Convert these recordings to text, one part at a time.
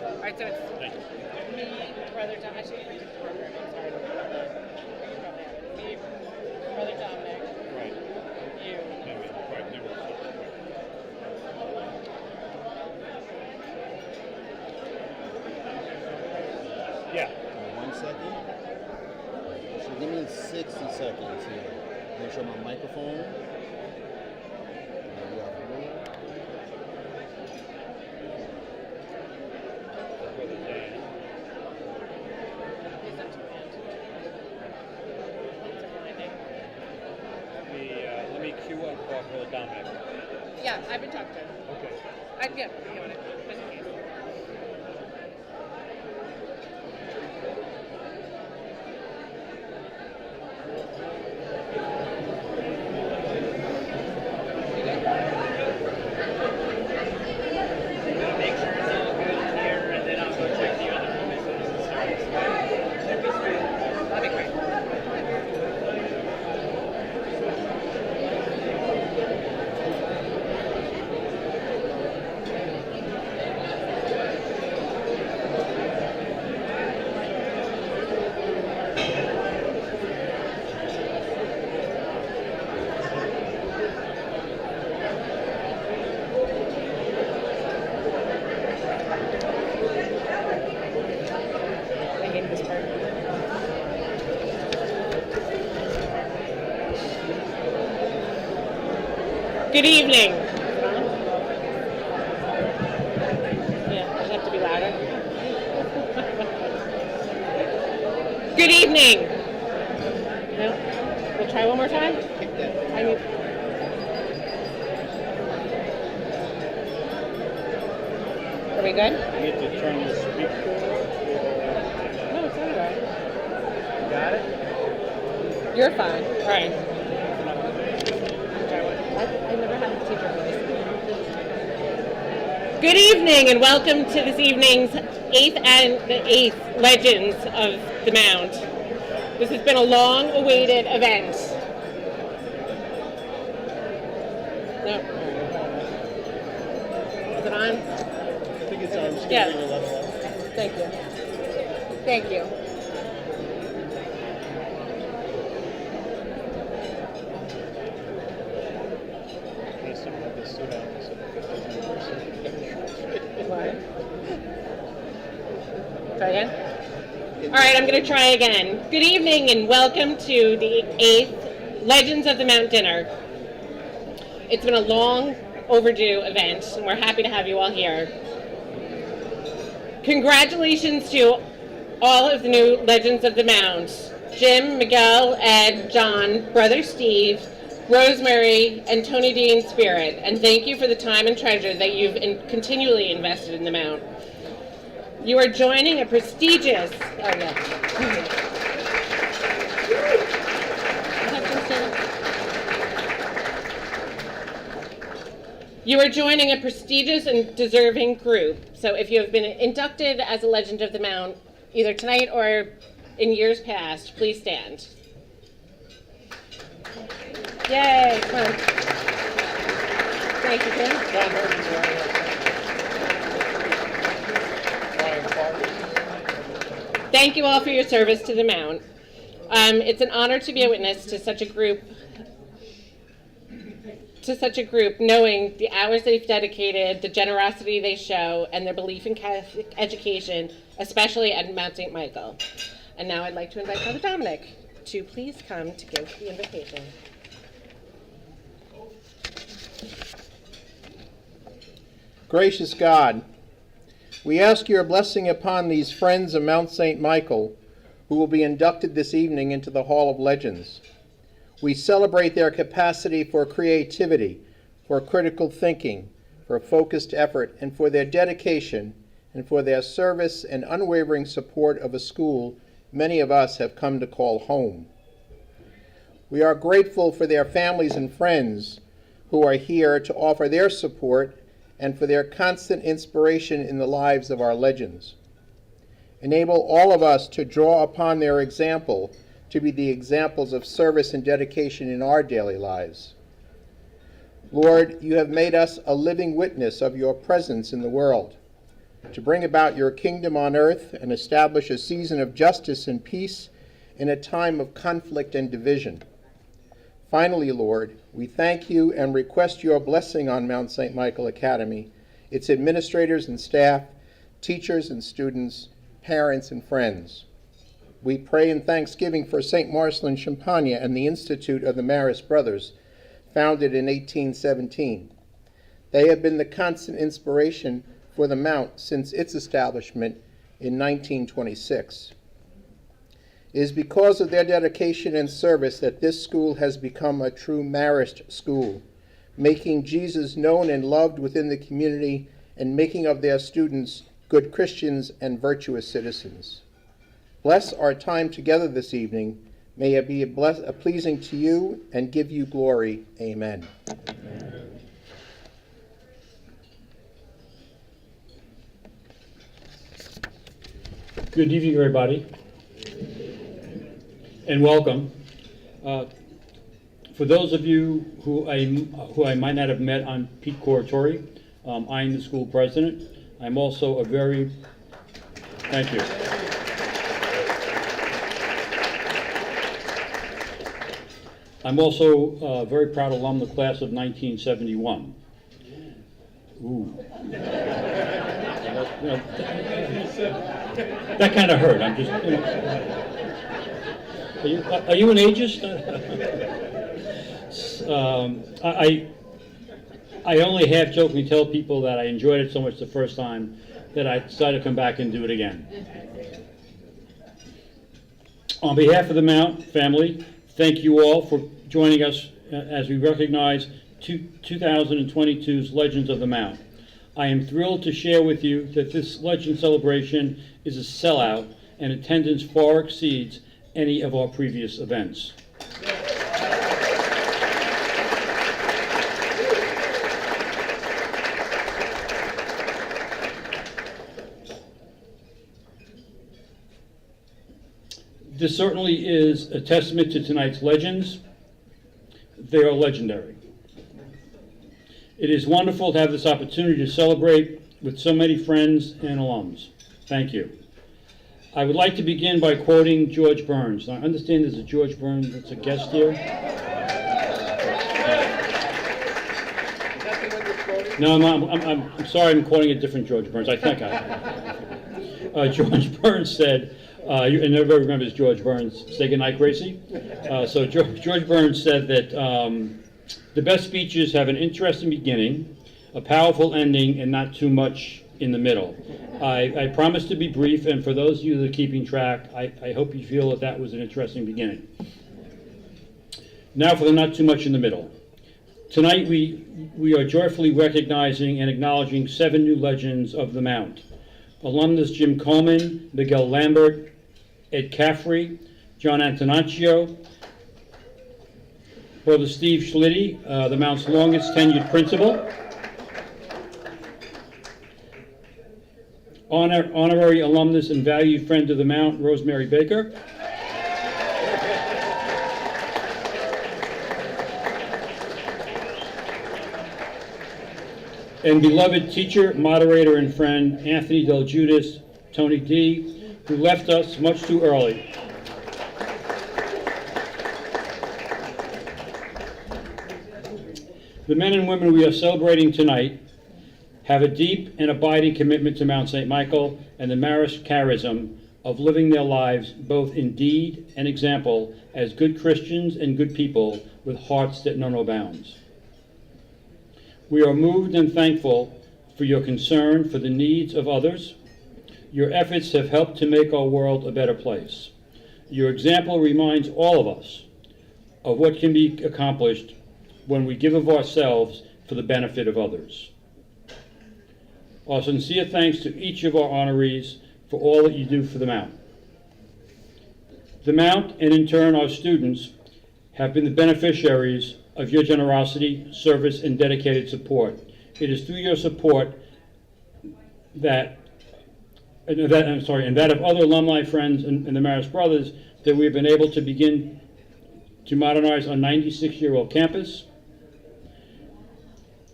All right, so it's me, Brother Tom. I should have printed the program. I'm sorry. You probably have it. Me, Brother Dominic. Right. You. Right. Yeah. 1 second. So give me 60 seconds here. Make sure my microphone. Let me queue up Brother Dominic. Yeah, I've been talking to him. Okay. Yeah, you know what? Just in case. Make sure it's all good in here, and then I'll go check the other room as soon as it starts. That'd be great. Good evening. Yeah, does it have to be louder? Good evening. No? We'll try one more time. I need. Are we good? You need to turn the speaker. No, it's all right. Got it? You're fine. All right. I never had a teacher voice. Good evening and welcome to this evening's eighth Legends of the Mount. This has been a long-awaited event. No. Is it on? I think it's on. Yeah. Thank you. Thank you. What? Try again? All right, I'm going to try again. Good evening and welcome to the 8th Legends of the Mount dinner. It's been a long overdue event and we're happy to have you all here. Congratulations to all of the new Legends of the Mount. Jim, Miguel, Ed, John, Brother Steve, Rosemary, and Tony D in spirit, and thank you for the time and treasure that you've continually invested in the Mount. You are joining a prestigious, You are joining a prestigious and deserving group. So if you have been inducted as a Legend of the Mount, either tonight or in years past, please stand. Yay, come on. Thank you, Tim. Thank you all for your service to the Mount. It's an honor to be a witness to such a group, knowing the hours they've dedicated, the generosity they show, and their belief in Catholic education, especially at Mount St. Michael. And now I'd like to invite Brother Dominic to please come to give the invitation. Gracious God, we ask your blessing upon these friends of Mount St. Michael who will be inducted this evening into the Hall of Legends. We celebrate their capacity for creativity, for critical thinking, for focused effort, and for their dedication, and for their service and unwavering support of a school many of us have come to call home. We are grateful for their families and friends who are here to offer their support and for their constant inspiration in the lives of our legends. Enable all of us to draw upon their example to be the examples of service and dedication in our daily lives. Lord, you have made us a living witness of your presence in the world, to bring about your kingdom on earth and establish a season of justice and peace in a time of conflict and division. Finally, Lord, we thank you and request your blessing on Mount St. Michael Academy, its administrators and staff, teachers and students, parents and friends. We pray in thanksgiving for St. Marcelin Champagne and the Institute of the Marist Brothers, founded in 1817. They have been the constant inspiration for the Mount since its establishment in 1926. It is because of their dedication and service that this school has become a true Marist school, making Jesus known and loved within the community and making of their students good Christians and virtuous citizens. Bless our time together this evening. May it be pleasing to you and give you glory. Amen. Good evening, everybody, and welcome. For those of you who I might not have met, I'm Pete Coratori. I'm the school president. I'm also a very, thank you. I'm also a very proud alum of the class of 1971. Ooh. That kind of hurt. I'm just, are you an ageist? I only half jokingly tell people that I enjoyed it so much the first time that I decided to come back and do it again. On behalf of the Mount family, thank you all for joining us as we recognize 2022's Legends of the Mount. I am thrilled to share with you that this Legend celebration is a sellout and attendance far exceeds any of our previous events. This certainly is a testament to tonight's legends. They are legendary. It is wonderful to have this opportunity to celebrate with so many friends and alums. Thank you. I would like to begin by quoting George Burns. Now, I understand there's a George Burns that's a guest here. No, I'm sorry, I'm quoting a different George Burns. I think George Burns said, and everybody remembers George Burns. Say goodnight, Gracie. So George Burns said that the best speeches have an interesting beginning, a powerful ending, and not too much in the middle. I promise to be brief, and for those of you that are keeping track, I hope you feel that that was an interesting beginning. Now for the not too much in the middle. Tonight we are joyfully recognizing and acknowledging 7 new legends of the Mount. Alumnus Jim Coleman, Miguel Lambert, Ed Caffrey, John Antonaccio, Brother Steve Schlitty, the Mount's longest tenured principal, honorary alumnus and valued friend of the Mount, Rosemary Baker, and beloved teacher, moderator, and friend, Anthony Del Giudice, Tony D., who left us much too early. The men and women we are celebrating tonight have a deep and abiding commitment to Mount St. Michael and the Marist charism of living their lives both in deed and example as good Christians and good people with hearts that know no bounds. We are moved and thankful for your concern for the needs of others. Your efforts have helped to make our world a better place. Your example reminds all of us of what can be accomplished when we give of ourselves for the benefit of others. Our sincere thanks to each of our honorees for all that you do for the Mount. The Mount, and in turn our students, have been the beneficiaries of your generosity, service, and dedicated support. It is through your support and that of other alumni friends and the Marist Brothers that we have been able to begin to modernize our 96-year-old campus,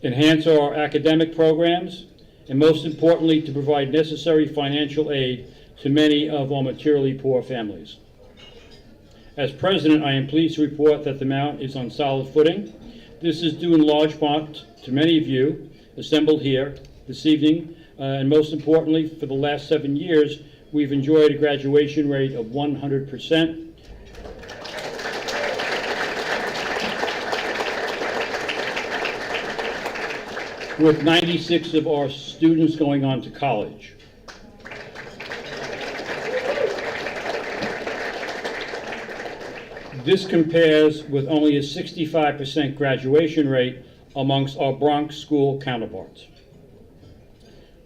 enhance our academic programs, and most importantly, to provide necessary financial aid to many of our materially poor families. As president, I am pleased to report that the Mount is on solid footing. This is due in large part to many of you assembled here this evening, and most importantly, for the last 7 years, we've enjoyed a graduation rate of 100%. With 96 of our students going on to college. This compares with only a 65% graduation rate amongst our Bronx school counterparts.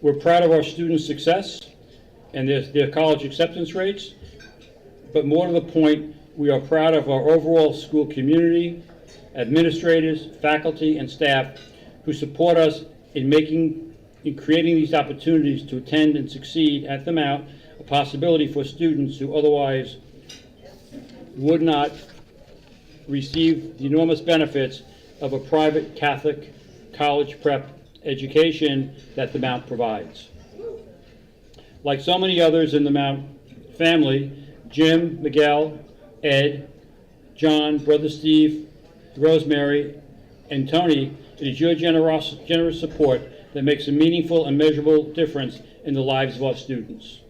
We're proud of our students' success and their college acceptance rates, but more to the point, we are proud of our overall school community, administrators, faculty, and staff who support us in creating these opportunities to attend and succeed at the Mount, a possibility for students who otherwise would not receive the enormous benefits of a private Catholic college prep education that the Mount provides. Like so many others in the Mount family, Jim, Miguel, Ed, John, Brother Steve, Rosemary, and Tony, it is your generous support that makes a meaningful and measurable difference in the lives of our students.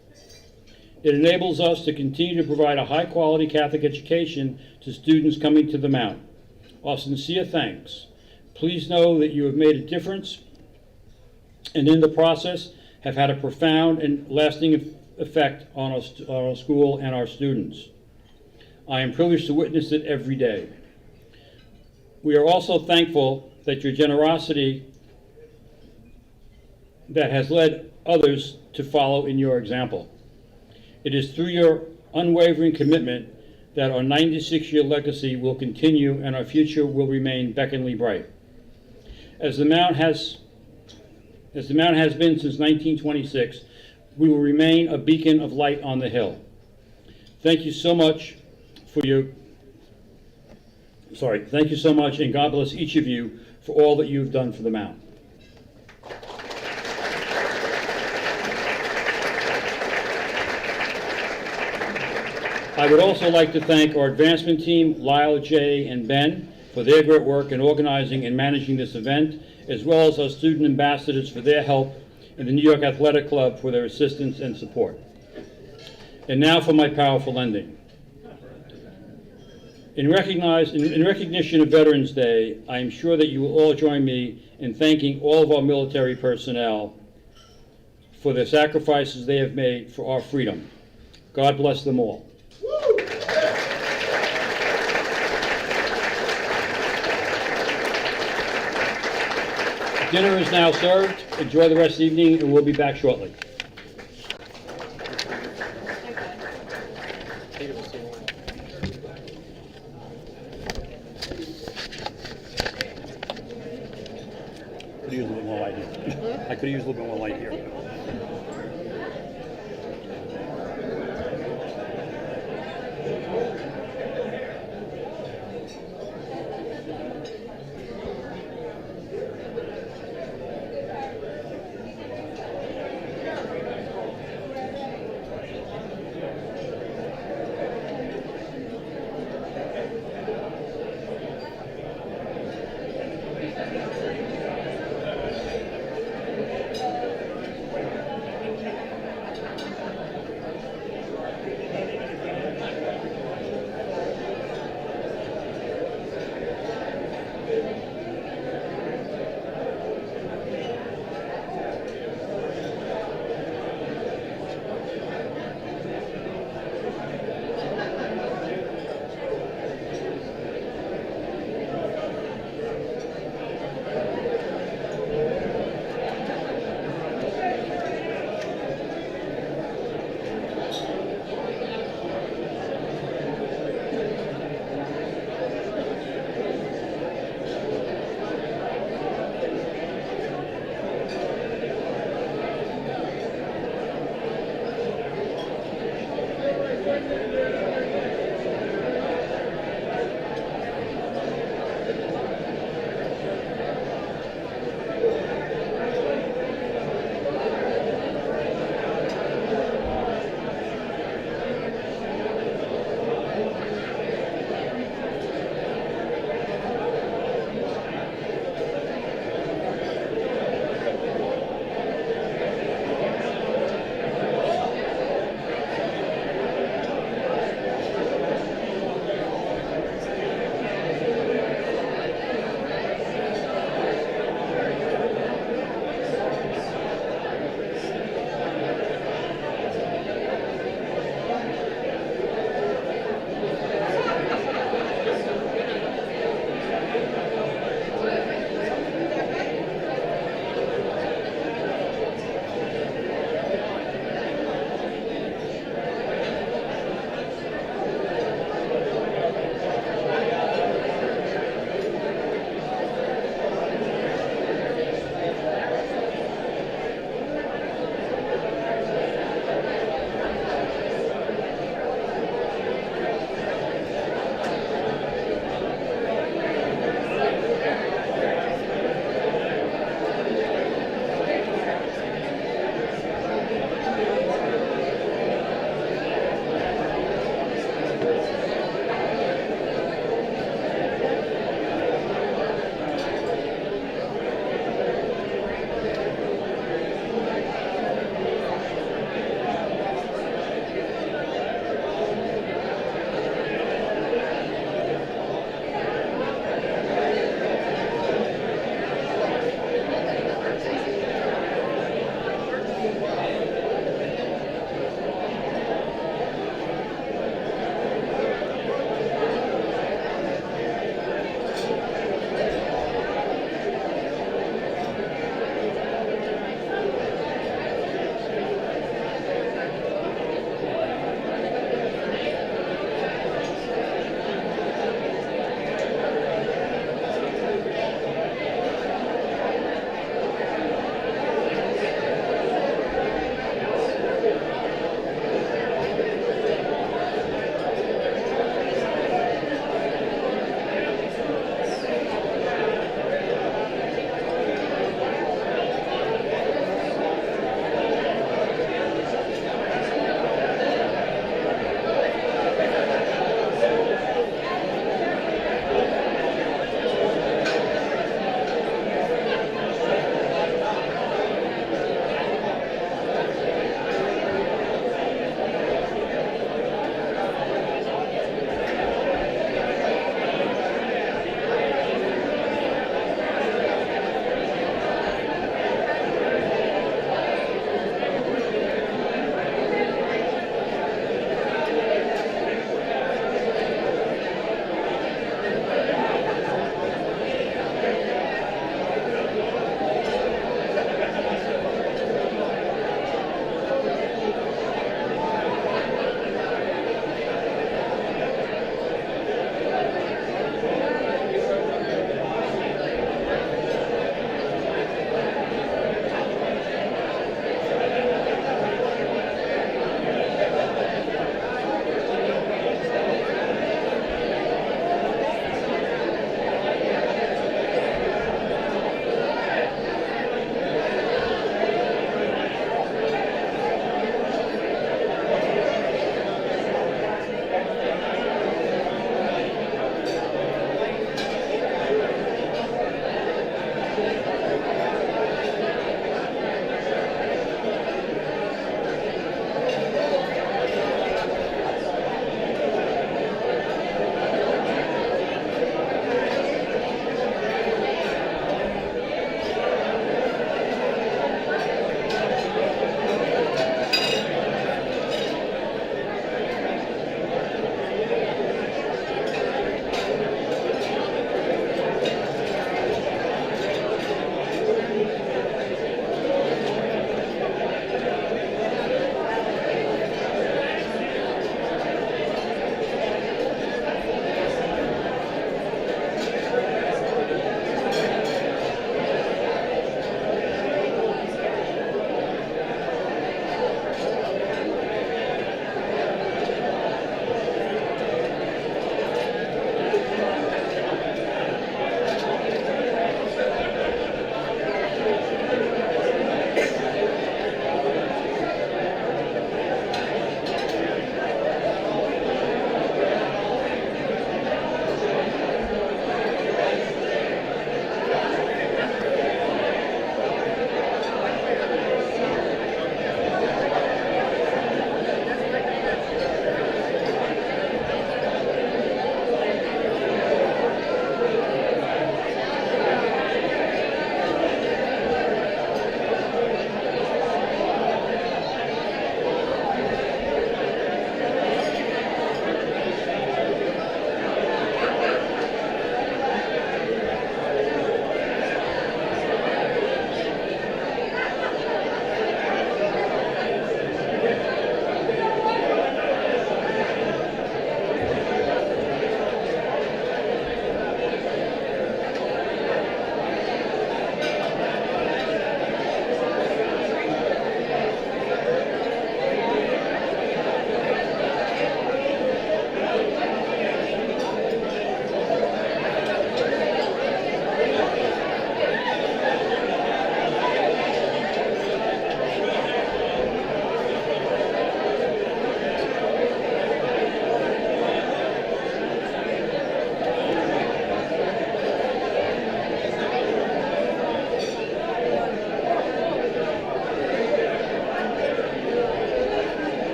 It enables us to continue to provide a high-quality Catholic education to students coming to the Mount. Our sincere thanks Please know that you have made a difference and in the process have had a profound and lasting effect on our school and our students. I am privileged to witness it every day. We are also thankful that your generosity that has led others to follow in your example. It is through your unwavering commitment that our 96-year legacy will continue and our future will remain beckoningly bright. As the Mount has been since 1926, we will remain a beacon of light on the hill. Thank you so much and God bless each of you for all that you've done for the Mount. I would also like to thank our advancement team, Lyle, Jay, and Ben, for their great work in organizing and managing this event, as well as our student ambassadors for their help, and the New York Athletic Club for their assistance and support. And now for my powerful ending. In recognition of Veterans Day, I am sure that you will all join me in thanking all of our military personnel for the sacrifices they have made for our freedom. God bless them all. Dinner is now served. Enjoy the rest of the evening, and we'll be back shortly. Could use a little more light here. I could use a little bit more light here.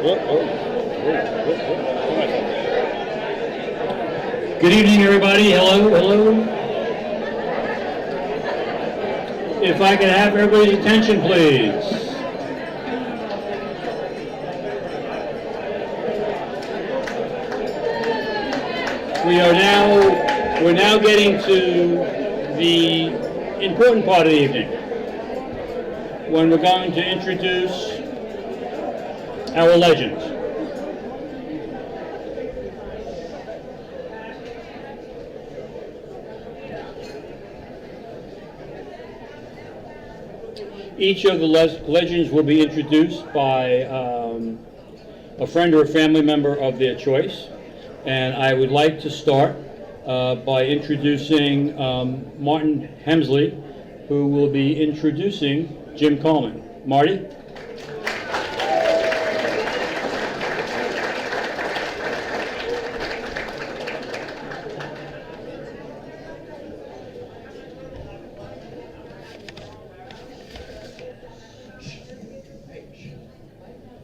Good evening, everybody. Hello, hello. If I could have everybody's attention, please. We're now getting to the important part of the evening, when we're going to introduce our legends. Each of the legends will be introduced by a friend or a family member of their choice. And I would like to start by introducing Martin Hemsley, who will be introducing Jim Coleman. Marty?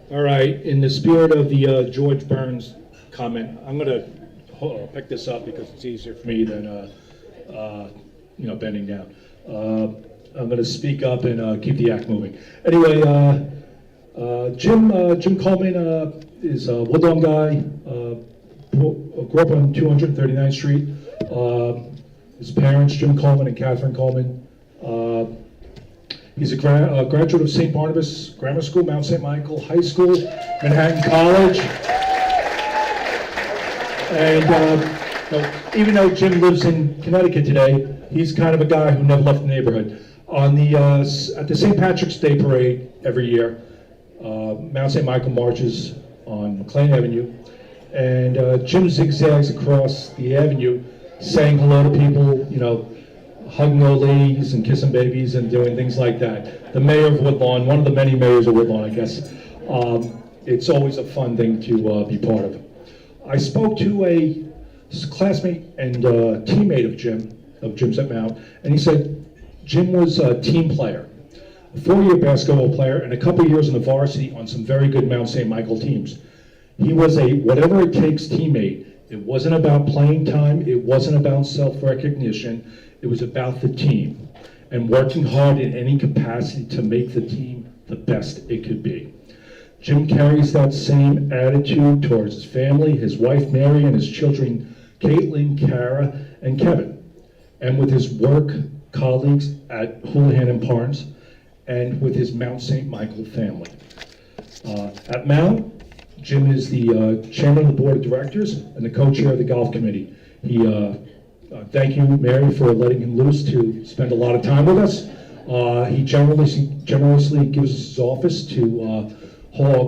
All right, in the spirit of the George Burns comment, I'm going to pick this up because it's easier for me than bending down. I'm going to speak up and keep the act moving. Anyway, Jim Coleman is a Woodlawn guy. Grew up on 239th Street. His parents, Jim Coleman and Catherine Coleman. He's a graduate of St. Barnabas Grammar School, Mount St. Michael High School, Manhattan College. And even though Jim lives in Connecticut today, he's kind of a guy who never left the neighborhood. On the at the St. Patrick's Day Parade every year, Mount St. Michael marches on McLean Avenue, and Jim zigzags across the avenue, saying hello to people, hugging old ladies and kissing babies and doing things like that. The mayor of Woodlawn, one of the many mayors of Woodlawn, I guess. It's always a fun thing to be part of. I spoke to a classmate and teammate of Jim's at Mount, and he said Jim was a team player, a 4-year basketball player, and a couple of years in the varsity on some very good Mount St. Michael teams. He was a whatever-it-takes teammate. It wasn't about playing time. It wasn't about self-recognition. It was about the team and working hard in any capacity to make the team the best it could be. Jim carries that same attitude towards his family, his wife Mary, and his children Caitlin, Kara, and Kevin, and with his work colleagues at Houlihan and Parnes, and with his Mount St. Michael family. At Mount, Jim is the chairman of the board of directors and the co-chair of the golf committee. Thank you, Mary, for letting him loose to spend a lot of time with us. He generously gives us his office to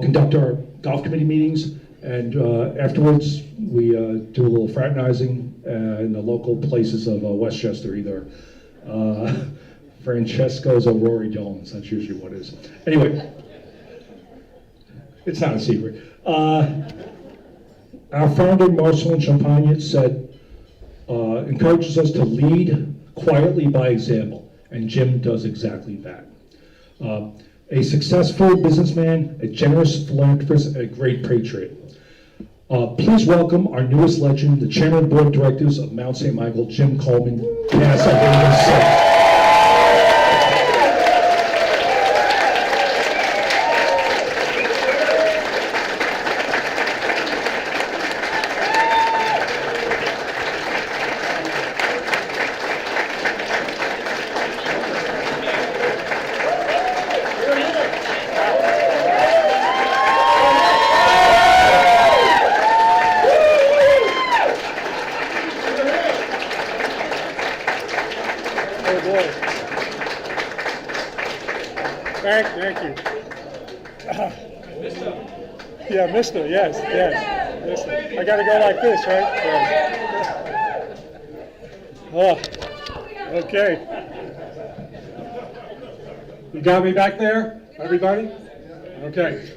conduct our golf committee meetings, and afterwards we do a little fraternizing in the local places of Westchester, either Francesco's or Rory Jones. That's usually what it is. Anyway, it's not a secret. Our founder, Marcelin Champagne, said, encourages us to lead quietly by example, and Jim does exactly that. A successful businessman, a generous philanthropist, and a great patriot. Please welcome our newest legend, the chairman of the board of directors of Mount St. Michael, Jim Coleman, pass at age 6. Thank you. Yeah, Mister, yes. Mister. I gotta go like this, right? Oh, okay. You got me back there, everybody? Okay.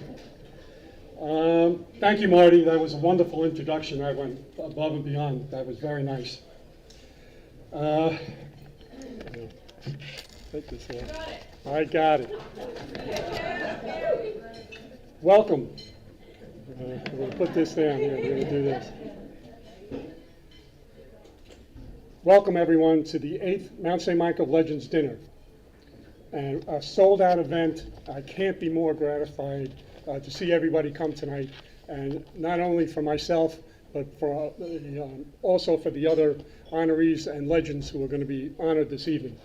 Thank you, Marty. That was a wonderful introduction. I went above and beyond. That was very nice. Take this one. I got it. Welcome We're going to put this down here. We're going to do this. Welcome, everyone, to the 8th Mount St. Michael Legends Dinner. And a sold-out event. I can't be more gratified to see everybody come tonight. And not only for myself, but for also for the other honorees and legends who are going to be honored this evening.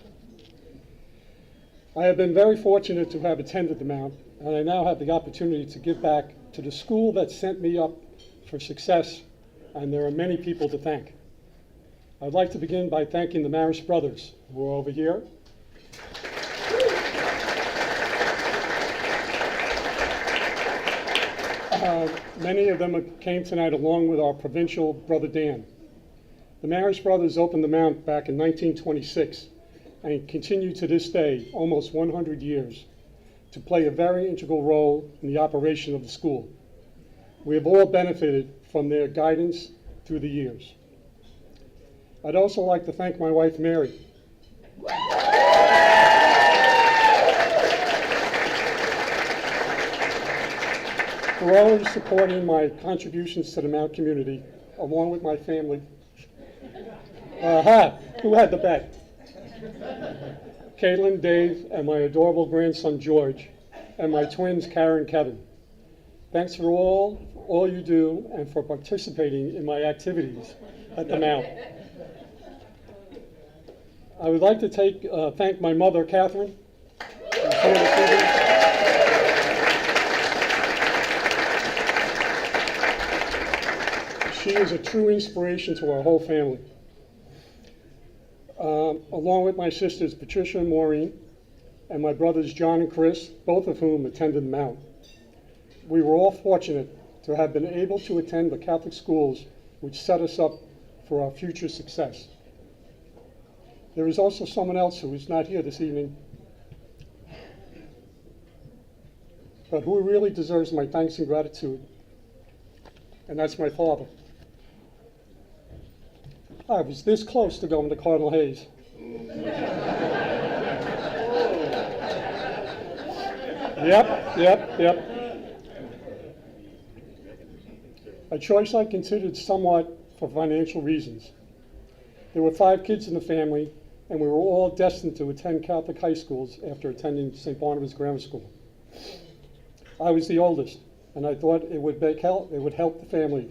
I have been very fortunate to have attended the Mount, and I now have the opportunity to give back to the school that sent me up for success, and there are many people to thank. I'd like to begin by thanking the Maris brothers, who are over here. Many of them came tonight along with our provincial brother Dan. The Maris brothers opened the Mount back in 1926 and continue to this day, almost 100 years, to play a very integral role in the operation of the school. We have all benefited from their guidance through the years. I'd also like to thank my wife, Mary. For always supporting my contributions to the Mount community, along with my family. Who had the bet? Caitlin, Dave, and my adorable grandson, George, and my twins, Karen and Kevin. Thanks for all you do and for participating in my activities at the Mount. I would like to thank my mother, Catherine. She is a true inspiration to our whole family. Along with my sisters, Patricia and Maureen, and my brothers, John and Chris, both of whom attended the Mount. We were all fortunate to have been able to attend the Catholic schools which set us up for our future success. There is also someone else who is not here this evening, but who really deserves my thanks and gratitude, and that's my father. I was this close to going to Cardinal Hayes. Yep. A choice I considered somewhat for financial reasons. There were 5 kids in the family, and we were all destined to attend Catholic high schools after attending St. Barnabas Grammar School. I was the oldest, and I thought it would help the family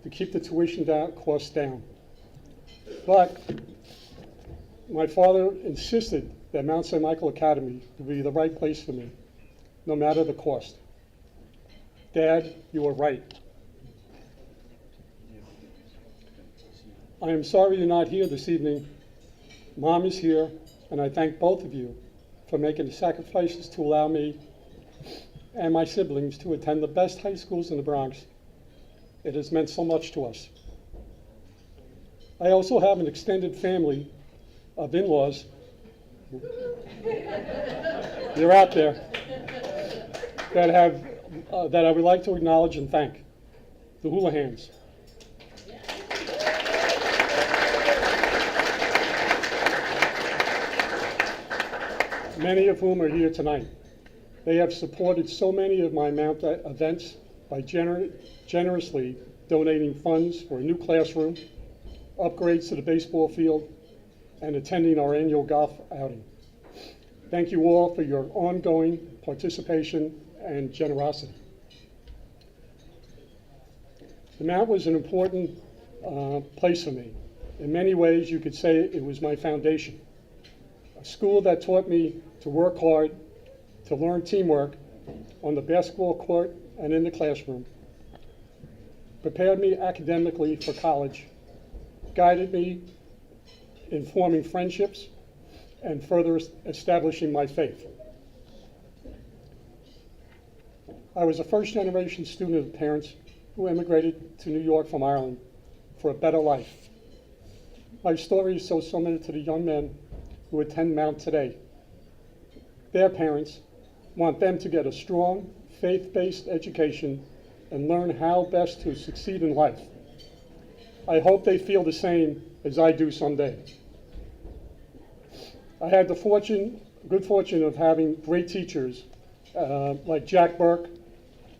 to keep the tuition costs down. But my father insisted that Mount St. Michael Academy would be the right place for me, no matter the cost. Dad, you were right. I am sorry you're not here this evening. Mom is here, and I thank both of you for making the sacrifices to allow me and my siblings to attend the best high schools in the Bronx. It has meant so much to us. I also have an extended family of in-laws. They're out there that I would like to acknowledge and thank. The Houlohans. Many of whom are here tonight. They have supported so many of my Mount events by generously donating funds for a new classroom, upgrades to the baseball field, and attending our annual golf outing. Thank you all for your ongoing participation and generosity. The Mount was an important place for me. In many ways, you could say it was my foundation. A school that taught me to work hard, to learn teamwork on the basketball court and in the classroom, prepared me academically for college, guided me in forming friendships, and further establishing my faith. I was a first-generation student of parents who immigrated to New York from Ireland for a better life. My story is so similar to the young men who attend Mount today. Their parents want them to get a strong, faith-based education and learn how best to succeed in life. I hope they feel the same as I do someday. I had the good fortune of having great teachers like Jack Burke,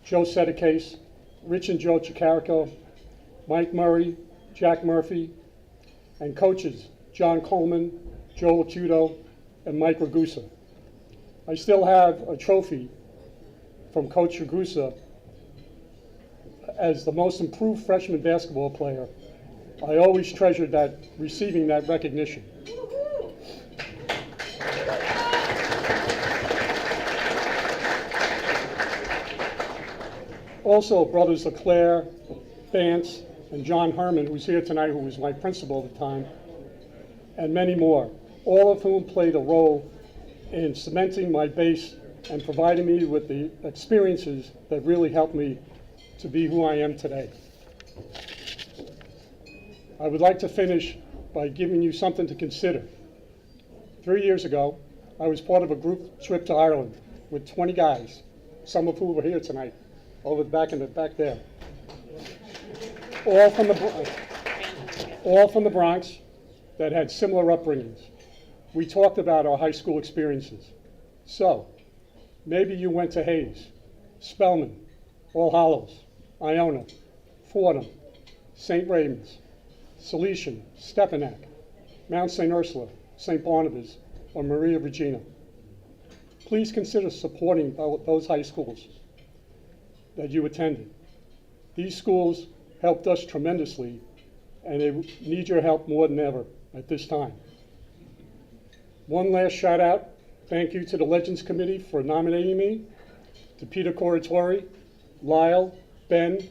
Joe Sedicase, Rich and Joe Chicarico, Mike Murray, Jack Murphy, and coaches John Coleman, Joel Acuto, and Mike Ragusa. I still have a trophy from Coach Ragusa as the most improved freshman basketball player. I always treasured receiving that recognition. Also, brothers LeClaire, Vance, and John Herman, who's here tonight, who was my principal at the time, and many more, all of whom played a role in cementing my base and providing me with the experiences that really helped me to be who I am today. I would like to finish by giving you something to consider. 3 years ago, I was part of a group trip to Ireland with 20 guys, some of whom were here tonight, over back in the back there. All from the Bronx that had similar upbringings. We talked about our high school experiences. So, maybe you went to Hayes, Spelman, All Hallows, Iona, Fordham, St. Raymond's, Salesian, Stepanak, Mount St. Ursula, St. Barnabas, or Maria Regina. Please consider supporting those high schools that you attended. These schools helped us tremendously, and they need your help more than ever at this time. One last shout out, thank you to the Legends Committee for nominating me, to Peter Coratori, Lyle, Ben,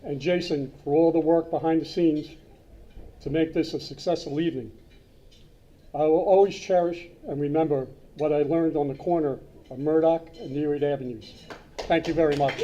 and Jason for all the work behind the scenes to make this a successful evening. I will always cherish and remember what I learned on the corner of Murdoch and Nereid Avenues. Thank you very much.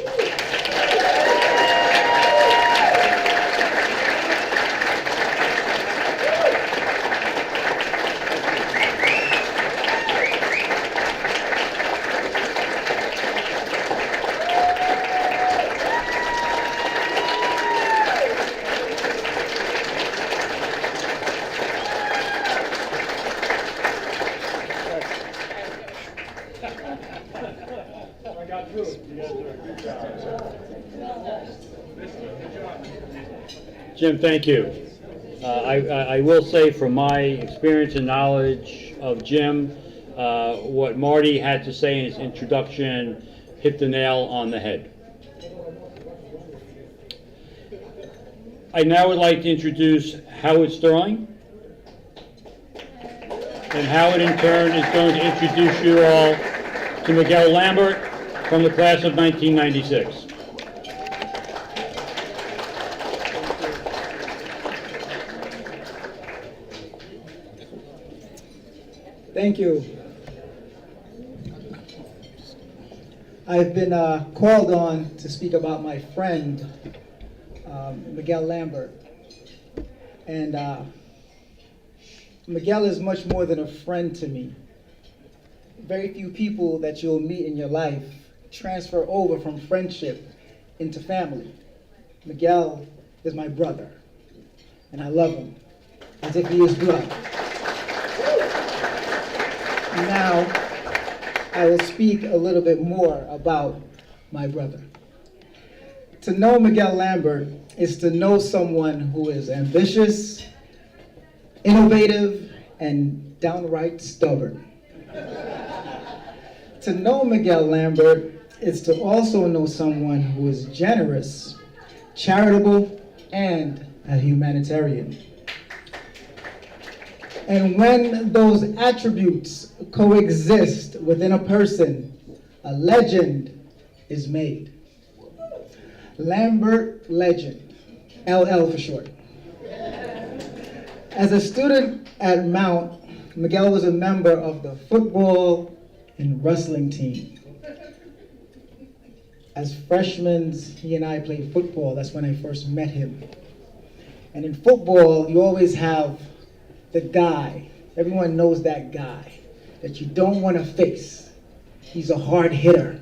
Jim, thank you. I will say from my experience and knowledge of Jim, what Marty had to say in his introduction hit the nail on the head. I now would like to introduce Howard Sterling. And Howard in turn is going to introduce you all to Miguel Lambert from the class of 1996. Thank you. I've been called on to speak about my friend, Miguel Lambert. And Miguel is much more than a friend to me. Very few people that you'll meet in your life transfer over from friendship into family. Miguel is my brother, and I love him as if he is blood. Now, I will speak a little bit more about my brother. To know Miguel Lambert is to know someone who is ambitious, innovative, and downright stubborn. To know Miguel Lambert is to also know someone who is generous, charitable, and a humanitarian. And when those attributes coexist within a person, a legend is made. Lambert Legend, LL for short. As a student at Mount, Miguel was a member of the football and wrestling team. As freshmen, he and I played football. That's when I first met him. And in football, you always have the guy. Everyone knows that guy that you don't want to face. He's a hard hitter,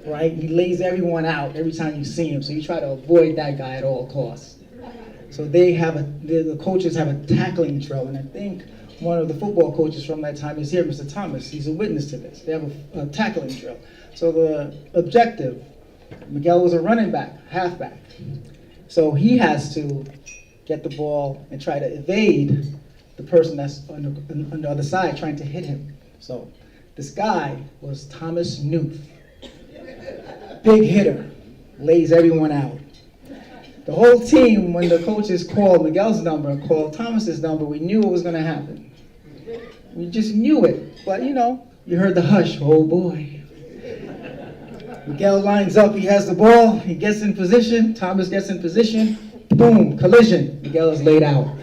right? He lays everyone out every time you see him, so you try to avoid that guy at all costs. So the coaches have a tackling drill, and I think one of the football coaches from that time is here, Mr. Thomas. He's a witness to this. They have a tackling drill. So the objective Miguel was a running back, halfback. So he has to get the ball and try to evade the person that's on the other side trying to hit him. So this guy was Thomas Newth. Big hitter, lays everyone out. The whole team, when the coaches called Miguel's number and called Thomas's number, we knew what was going to happen. We just knew it. But you know, you heard the hush, oh boy. Miguel lines up, he has the ball, he gets in position, Thomas gets in position, boom, collision, Miguel is laid out.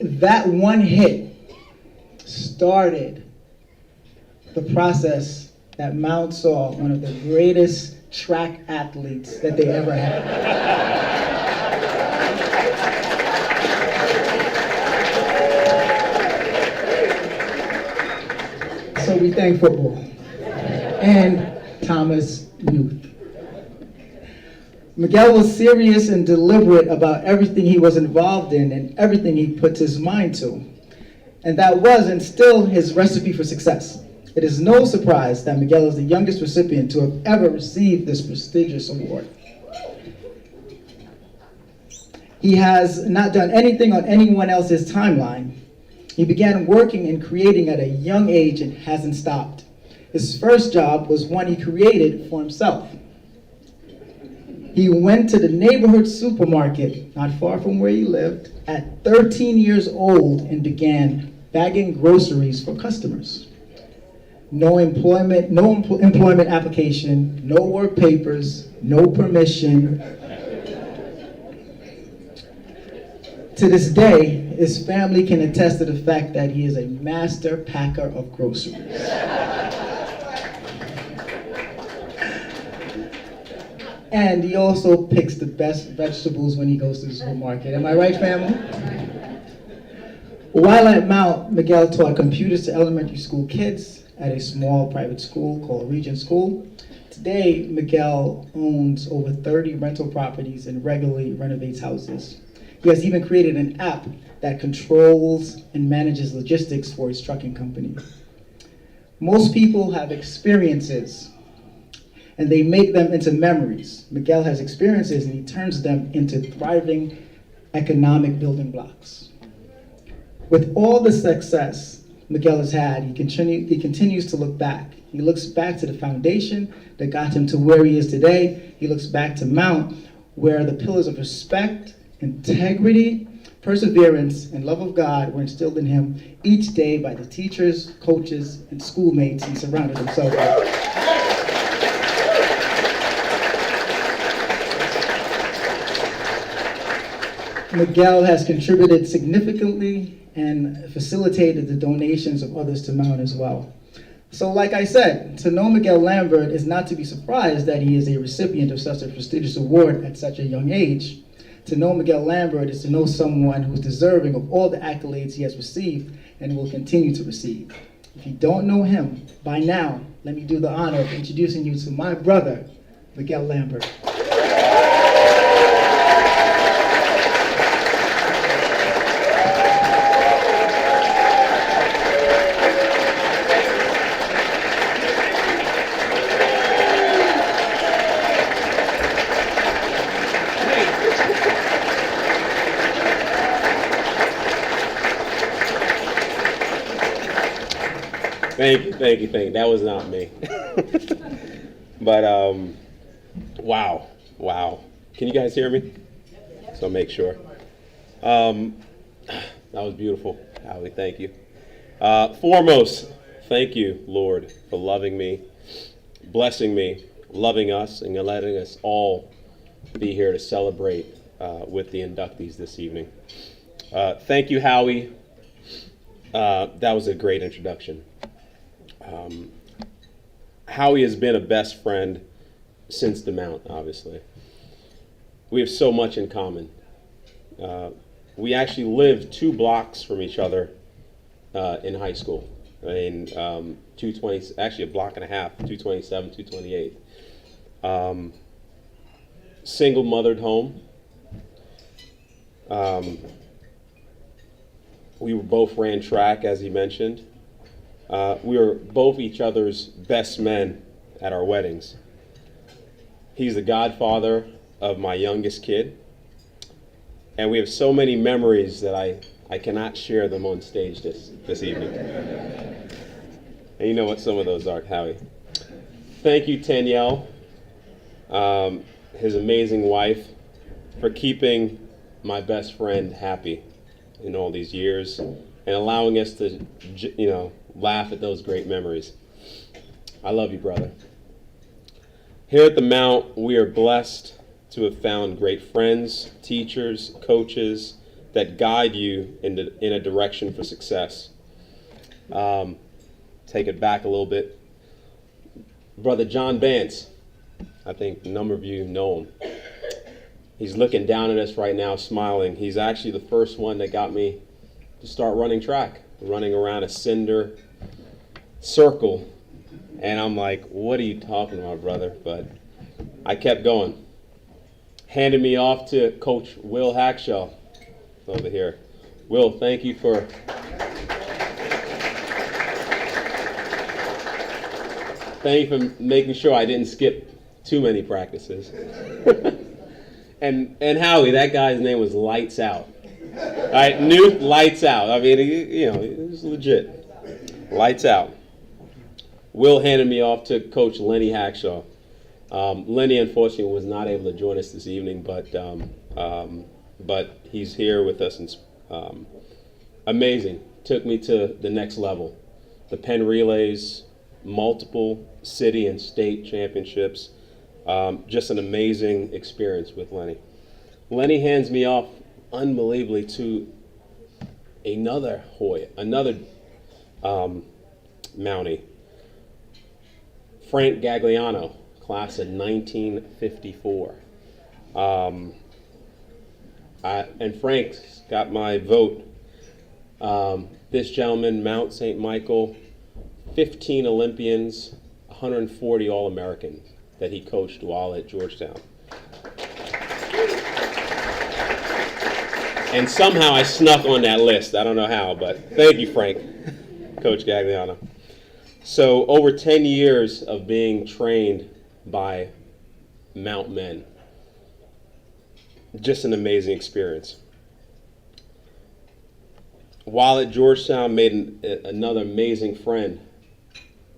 That one hit started the process that Mount saw one of the greatest track athletes that they ever had. So we thank football and Thomas Newth. Miguel was serious and deliberate about everything he was involved in and everything he puts his mind to. And that was and still his recipe for success. It is no surprise that Miguel is the youngest recipient to have ever received this prestigious award. He has not done anything on anyone else's timeline. He began working and creating at a young age and hasn't stopped. His first job was one he created for himself. He went to the neighborhood supermarket, not far from where he lived, at 13 years old and began bagging groceries for customers. No employment application, no work papers, no permission. To this day, his family can attest to the fact that he is a master packer of groceries. And he also picks the best vegetables when he goes to the supermarket. Am I right, family? While at Mount, Miguel taught computers to elementary school kids at a small private school called Regent School. Today, Miguel owns over 30 rental properties and regularly renovates houses. He has even created an app that controls and manages logistics for his trucking company. Most people have experiences and they make them into memories. Miguel has experiences and he turns them into thriving economic building blocks. With all the success Miguel has had, he continues to look back. He looks back to the foundation that got him to where he is today. He looks back to Mount, where the pillars of respect, integrity, perseverance, and love of God were instilled in him each day by the teachers, coaches, and schoolmates he surrounded himself with. Miguel has contributed significantly and facilitated the donations of others to Mount as well. So like I said, to know Miguel Lambert is not to be surprised that he is a recipient of such a prestigious award at such a young age. To know Miguel Lambert is to know someone who is deserving of all the accolades he has received and will continue to receive. If you don't know him, by now, let me do the honor of introducing you to my brother, Miguel Lambert. Thank you. That was not me. But, wow. Can you guys hear me? So make sure. That was beautiful, Howie, thank you. Foremost, thank you, Lord, for loving me, blessing me, loving us, and letting us all be here to celebrate with the inductees this evening. Thank you, Howie. That was a great introduction. Howie has been a best friend since the Mount, obviously. We have so much in common. We actually lived 2 blocks from each other in high school. I mean, 220, actually a block and a half, 227, 228. Single mothered home. We both ran track, as he mentioned. We were both each other's best men at our weddings. He's the godfather of my youngest kid, and we have so many memories that I cannot share them on stage this evening. And you know what some of those are, Howie. Thank you, Danielle, his amazing wife, for keeping my best friend happy in all these years and allowing us to, laugh at those great memories. I love you, brother. Here at the Mount, we are blessed to have found great friends, teachers, coaches that guide you in a direction for success. Take it back a little bit. Brother John Bance, I think a number of you know him. He's looking down at us right now, smiling. He's actually the first one that got me to start running track, running around a cinder circle. And I'm like, what are you talking about, brother? But I kept going. Handed me off to Coach Will Hackshaw over here. Will, thank you for making sure I didn't skip too many practices. And Howie, that guy's name was Lights Out. All right, new Lights Out. I mean, it was legit. Lights Out. Will handed me off to Coach Lenny Hackshaw. Lenny, unfortunately, was not able to join us this evening, but he's here with us. And amazing. Took me to the next level. The Penn Relays, multiple city and state championships. Just an amazing experience with Lenny. Lenny hands me off unbelievably to another Hoya, another Mountie, Frank Gagliano, class of 1954. And Frank's got my vote. This gentleman, Mount St. Michael, 15 Olympians, 140 All-Americans that he coached while at Georgetown. And somehow I snuck on that list. I don't know how, but thank you, Frank, Coach Gagliano. So over 10 years of being trained by Mount men. Just an amazing experience. While at Georgetown, made another amazing friend,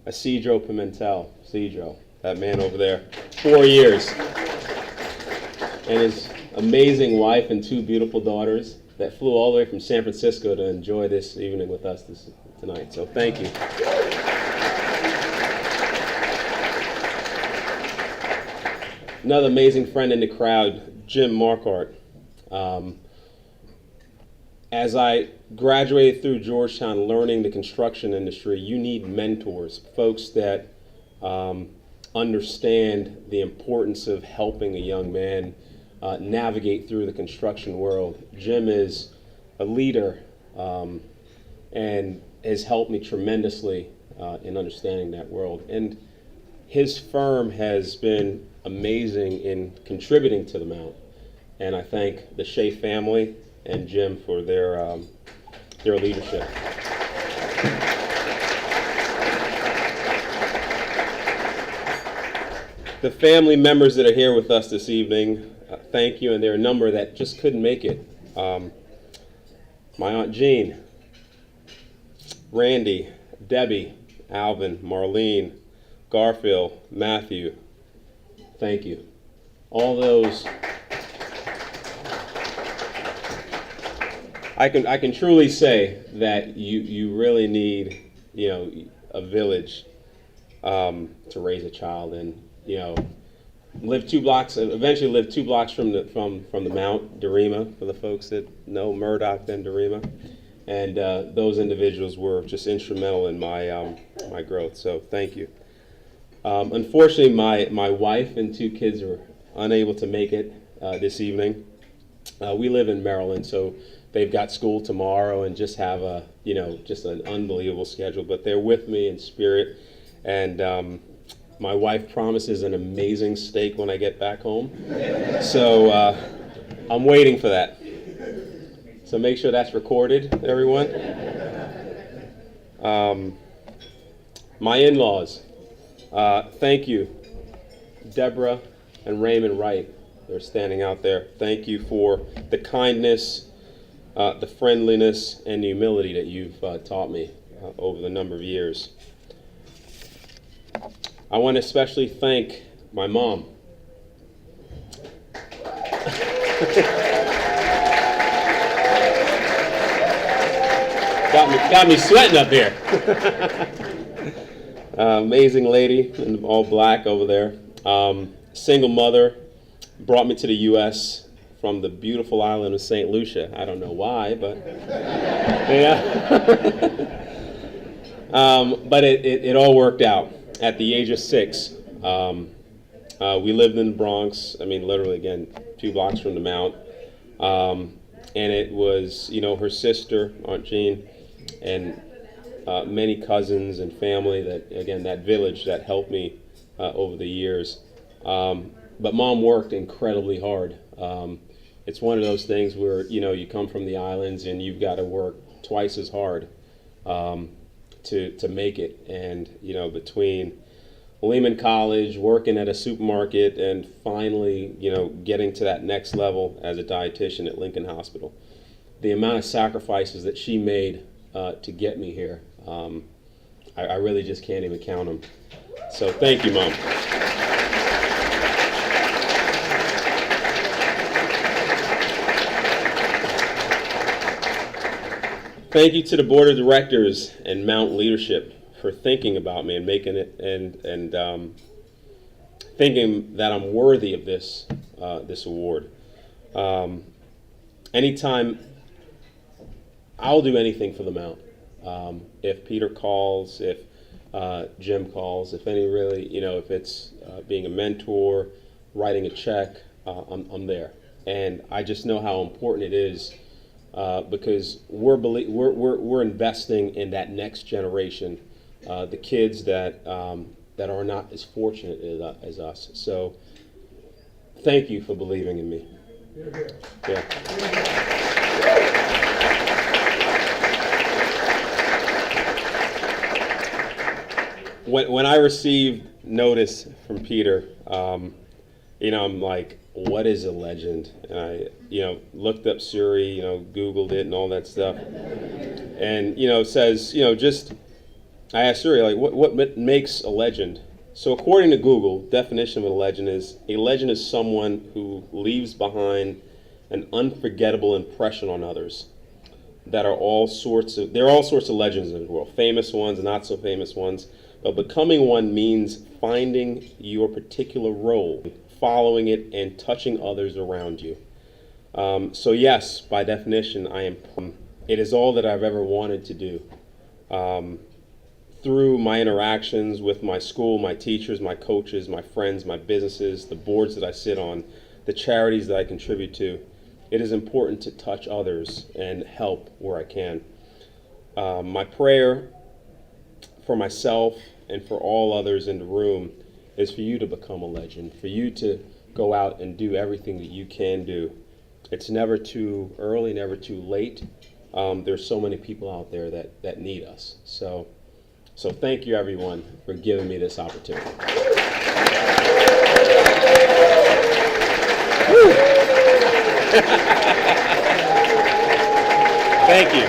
Isidro Pimentel. Isidro, that man over there, 4 years. And his amazing wife and 2 beautiful daughters that flew all the way from San Francisco to enjoy this evening with us tonight. So thank you. Another amazing friend in the crowd, Jim Marquardt. As I graduated through Georgetown learning the construction industry, you need mentors, folks that understand the importance of helping a young man navigate through the construction world. Jim is a leader and has helped me tremendously in understanding that world. And his firm has been amazing in contributing to the Mount. And I thank the Shea family and Jim for their leadership. The family members that are here with us this evening, thank you, and there are a number that just couldn't make it. My Aunt Jean, Randy, Debbie, Alvin, Marlene, Garfield, Matthew, thank you. All those. I can truly say that you really need, a village to raise a child, and eventually live 2 blocks from the Mount, Derima, for the folks that know Murdoch, then Derima, and those individuals were just instrumental in my growth. So thank you. Unfortunately, my wife and 2 kids are unable to make it this evening. We live in Maryland, so they've got school tomorrow and just have just an unbelievable schedule. But they're with me in spirit, and my wife promises an amazing steak when I get back home. So I'm waiting for that. So make sure that's recorded, everyone. My in-laws, thank you, Deborah and Raymond Wright. They're standing out there. Thank you for the kindness, the friendliness, and the humility that you've taught me over the number of years. I want to especially thank my mom. Got me sweating up here. Amazing lady in all black over there. Single mother, brought me to the U.S. from the beautiful island of St. Lucia. I don't know why, but yeah. But it all worked out. At the age of 6, we lived in the Bronx. I mean, literally, again, 2 blocks from the Mount. And it was, her sister, Aunt Jean, and many cousins and family that village that helped me over the years. But Mom worked incredibly hard. It's one of those things where, you come from the islands and you've got to work twice as hard to make it. And, between Lehman College, working at a supermarket, and finally, getting to that next level as a dietitian at Lincoln Hospital, the amount of sacrifices that she made to get me here, I really just can't even count them. So thank you, Mom. Thank you to the board of directors and Mount leadership for thinking about me and making it and thinking that I'm worthy of this award. Anytime, I'll do anything for the Mount. If Peter calls, if Jim calls, if if it's being a mentor, writing a check, I'm there. And I just know how important it is. Because we're investing in that next generation, the kids that are not as fortunate as us. So, thank you for believing in me. Yeah. When I received notice from Peter, I'm like, what is a legend? And I, looked up Suri, Googled it and all that stuff. And, it says, I asked Suri, like, what makes a legend? So according to Google, definition of a legend is someone who leaves behind an unforgettable impression on others. There are all sorts of legends in the world, famous ones, not so famous ones. But becoming one means finding your particular role, following it, and touching others around you. So yes, by definition, it is all that I've ever wanted to do. Through my interactions with my school, my teachers, my coaches, my friends, my businesses, the boards that I sit on, the charities that I contribute to, it is important to touch others and help where I can. My prayer for myself and for all others in the room is for you to become a legend, for you to go out and do everything that you can do. It's never too early, never too late. There's so many people out there that need us. So thank you, everyone, for giving me this opportunity. Thank you.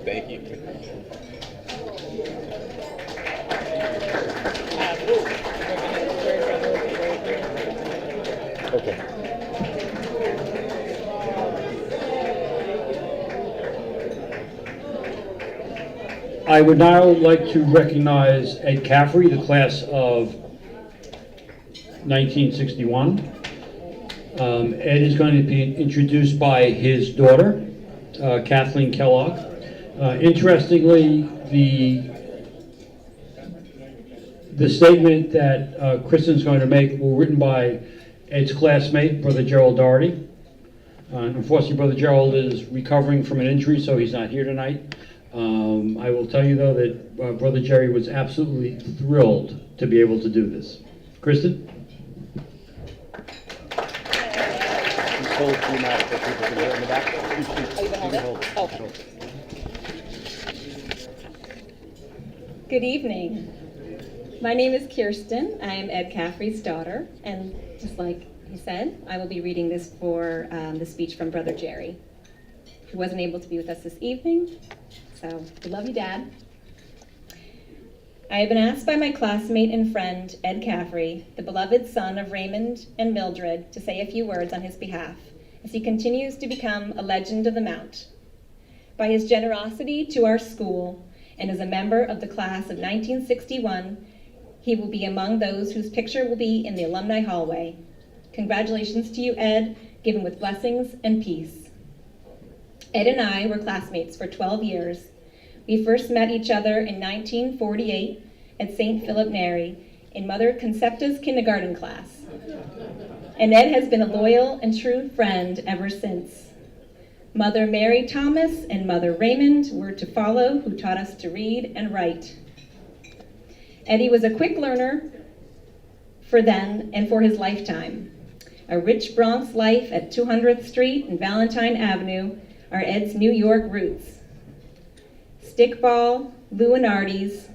Thank you. Okay. I would now like to recognize Ed Caffrey, the class of 1961. Ed is going to be introduced by his daughter, Kathleen Kellogg. Interestingly, the statement that Kristen's going to make were written by Ed's classmate, Brother Gerald Doherty. Unfortunately, Brother Gerald is recovering from an injury, so he's not here tonight. I will tell you, though, that Brother Jerry was absolutely thrilled to be able to do this. Kristen? Just hold your mouth so people can hear in the back. You can hold it. Okay. Good evening. My name is Kirsten. I am Ed Caffrey's daughter, and just like he said, I will be reading this for the speech from Brother Jerry, who wasn't able to be with us this evening. So, we love you, Dad. I have been asked by my classmate and friend, Ed Caffrey, the beloved son of Raymond and Mildred, to say a few words on his behalf, as he continues to become a legend of the Mount. By his generosity to our school, and as a member of the class of 1961, he will be among those whose picture will be in the alumni hallway. Congratulations to you, Ed, given with blessings and peace. Ed and I were classmates for 12 years. We first met each other in 1948 at St. Philip Neri in Mother Concepta's kindergarten class. And Ed has been a loyal and true friend ever since. Mother Mary Thomas and Mother Raymond were to follow, who taught us to read and write. Eddie was a quick learner for then and for his lifetime. A rich Bronx life at 200th Street and Valentine Avenue are Ed's New York roots. Stickball, Leonardi's,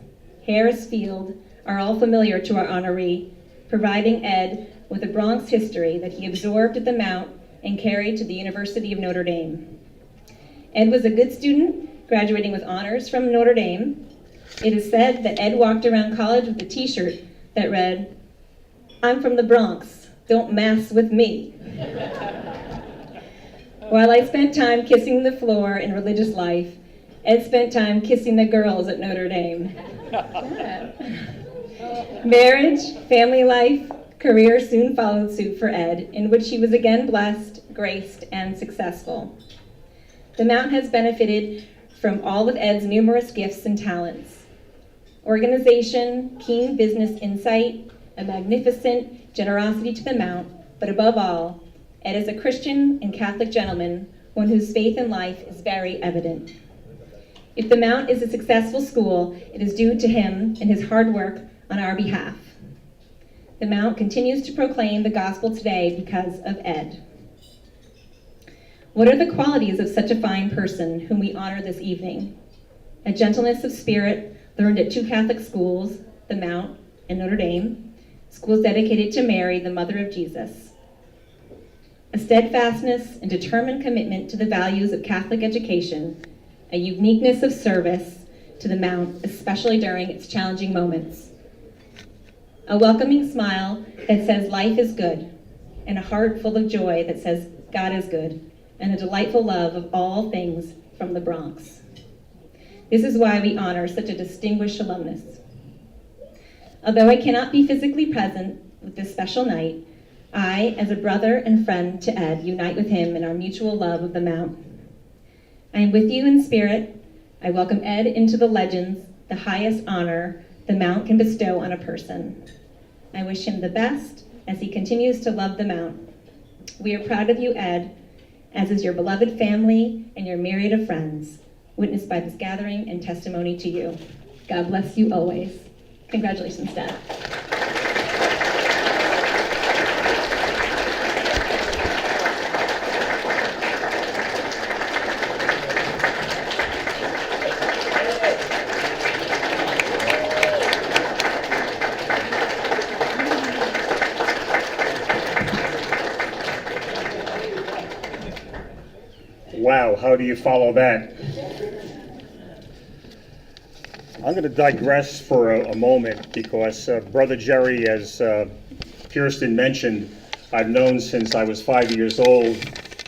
Harris Field are all familiar to our honoree, providing Ed with a Bronx history that he absorbed at the Mount and carried to the University of Notre Dame. Ed was a good student, graduating with honors from Notre Dame. It is said that Ed walked around college with a t-shirt that read, "I'm from the Bronx, don't mess with me." While I spent time kissing the floor in religious life, Ed spent time kissing the girls at Notre Dame. Marriage, family life, career soon followed suit for Ed, in which he was again blessed, graced, and successful. The Mount has benefited from all of Ed's numerous gifts and talents. Organization, keen business insight, a magnificent generosity to the Mount, but above all, Ed is a Christian and Catholic gentleman, one whose faith in life is very evident. If the Mount is a successful school, it is due to him and his hard work on our behalf. The Mount continues to proclaim the gospel today because of Ed. What are the qualities of such a fine person whom we honor this evening? A gentleness of spirit learned at two Catholic schools, the Mount and Notre Dame, schools dedicated to Mary, the Mother of Jesus. A steadfastness and determined commitment to the values of Catholic education, a uniqueness of service to the Mount, especially during its challenging moments. A welcoming smile that says life is good, and a heart full of joy that says God is good, and a delightful love of all things from the Bronx. This is why we honor such a distinguished alumnus. Although I cannot be physically present with this special night, I, as a brother and friend to Ed, unite with him in our mutual love of the Mount. I am with you in spirit. I welcome Ed into the legends, the highest honor the Mount can bestow on a person. I wish him the best as he continues to love the Mount. We are proud of you, Ed, as is your beloved family and your myriad of friends, witnessed by this gathering and testimony to you. God bless you always. Congratulations, Dad. Wow, how do you follow that? I'm going to digress for a moment because Brother Jerry, as Kirsten mentioned, I've known since I was 5 years old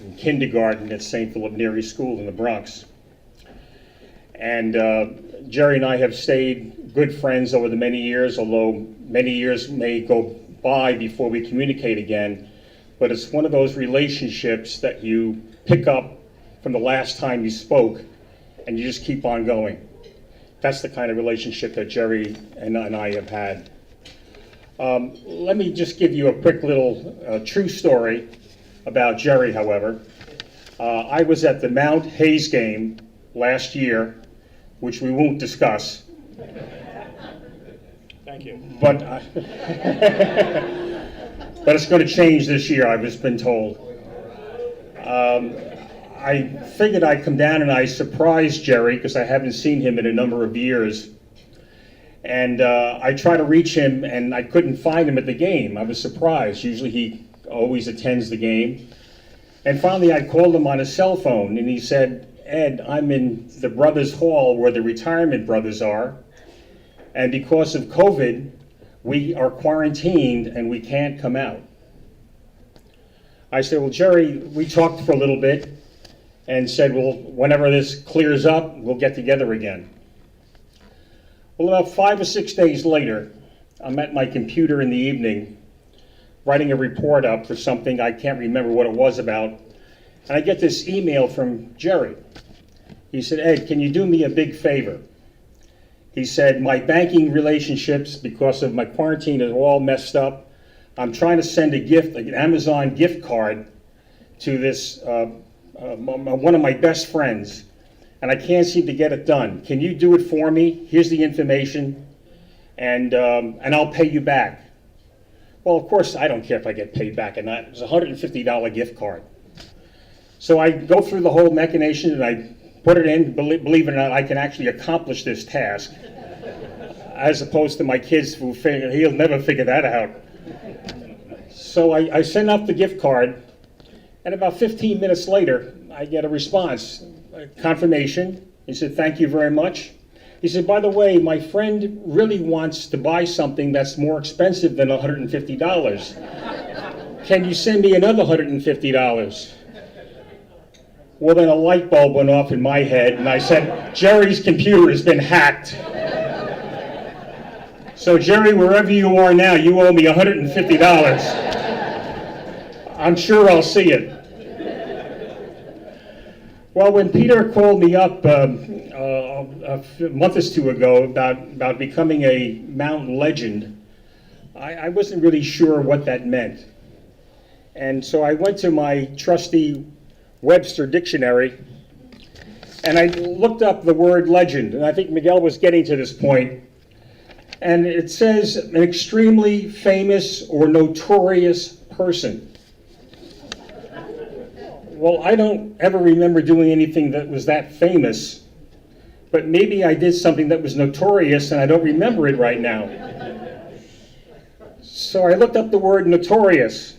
in kindergarten at St. Philip Neri School in the Bronx. And Jerry and I have stayed good friends over the many years, although many years may go by before we communicate again. But it's one of those relationships that you pick up from the last time you spoke, and you just keep on going. That's the kind of relationship that Jerry and I have had. Let me just give you a quick little true story about Jerry, however. I was at the Mount Hayes game last year, which we won't discuss. Thank you. But, but it's going to change this year, I've just been told. I figured I'd come down and I surprised Jerry, because I haven't seen him in a number of years. And I tried to reach him, and I couldn't find him at the game. I was surprised. Usually he always attends the game. And finally I called him on his cell phone, and he said, "Ed, I'm in the Brothers Hall where the retirement brothers are. And because of COVID, we are quarantined and we can't come out." I said, "Well, Jerry," we talked for a little bit and said, "Well, whenever this clears up, we'll get together again." Well, about 5 or 6 days later, I'm at my computer in the evening, writing a report up for something I can't remember what it was about, and I get this email from Jerry. He said, "Ed, can you do me a big favor?" He said, "My banking relationships, because of my quarantine, are all messed up. I'm trying to send a gift, like an Amazon gift card, to this one of my best friends, and I can't seem to get it done. Can you do it for me? Here's the information, and I'll pay you back." Well, of course, I don't care if I get paid back or not. It was a $150 gift card. So I go through the whole machination and I put it in. Believe it or not, I can actually accomplish this task, as opposed to my kids who figure he'll never figure that out. So I send out the gift card, and about 15 minutes later, I get a response, a confirmation. He said, "Thank you very much." He said, "By the way, my friend really wants to buy something that's more expensive than $150. Can you send me another $150? Well, then a light bulb went off in my head, and I said, "Jerry's computer has been hacked." So Jerry, wherever you are now, you owe me $150. I'm sure I'll see it. Well, when Peter called me up a month or two ago about becoming a mountain legend, I wasn't really sure what that meant. And so I went to my trusty Webster dictionary, and I looked up the word legend, and I think Miguel was getting to this point. And it says an extremely famous or notorious person. Well, I don't ever remember doing anything that was that famous, but maybe I did something that was notorious and I don't remember it right now. So I looked up the word notorious,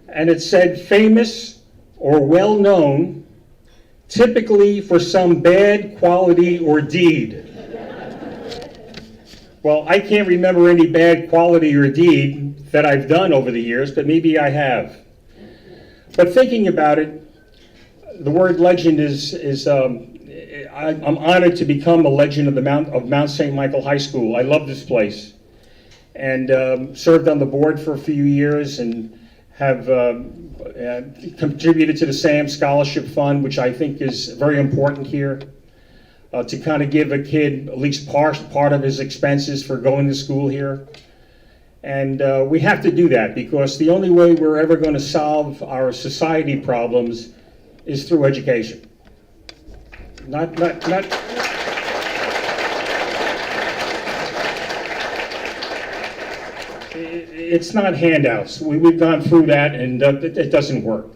and it said famous or well known, typically for some bad quality or deed. Well, I can't remember any bad quality or deed that I've done over the years, but maybe I have. But thinking about it, the word legend I'm honored to become a legend of Mount St. Michael High School. I love this place, and served on the board for a few years, and have contributed to the SAM Scholarship Fund, which I think is very important here, to kind of give a kid at least part of his expenses for going to school here. And we have to do that, because the only way we're ever going to solve our society problems is through education. It's not handouts. We've gone through that, and it doesn't work.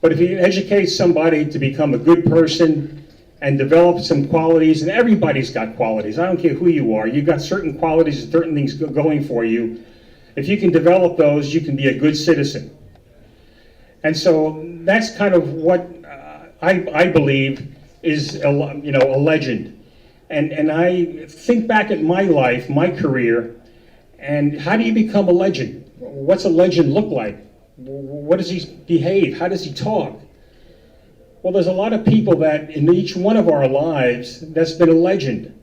But if you educate somebody to become a good person and develop some qualities, and everybody's got qualities. I don't care who you are. You've got certain qualities and certain things going for you. If you can develop those, you can be a good citizen. And so that's kind of what I believe is a legend. And I think back at my life, my career, and how do you become a legend? What's a legend look like? What does he behave? How does he talk? Well, there's a lot of people that in each one of our lives that's been a legend.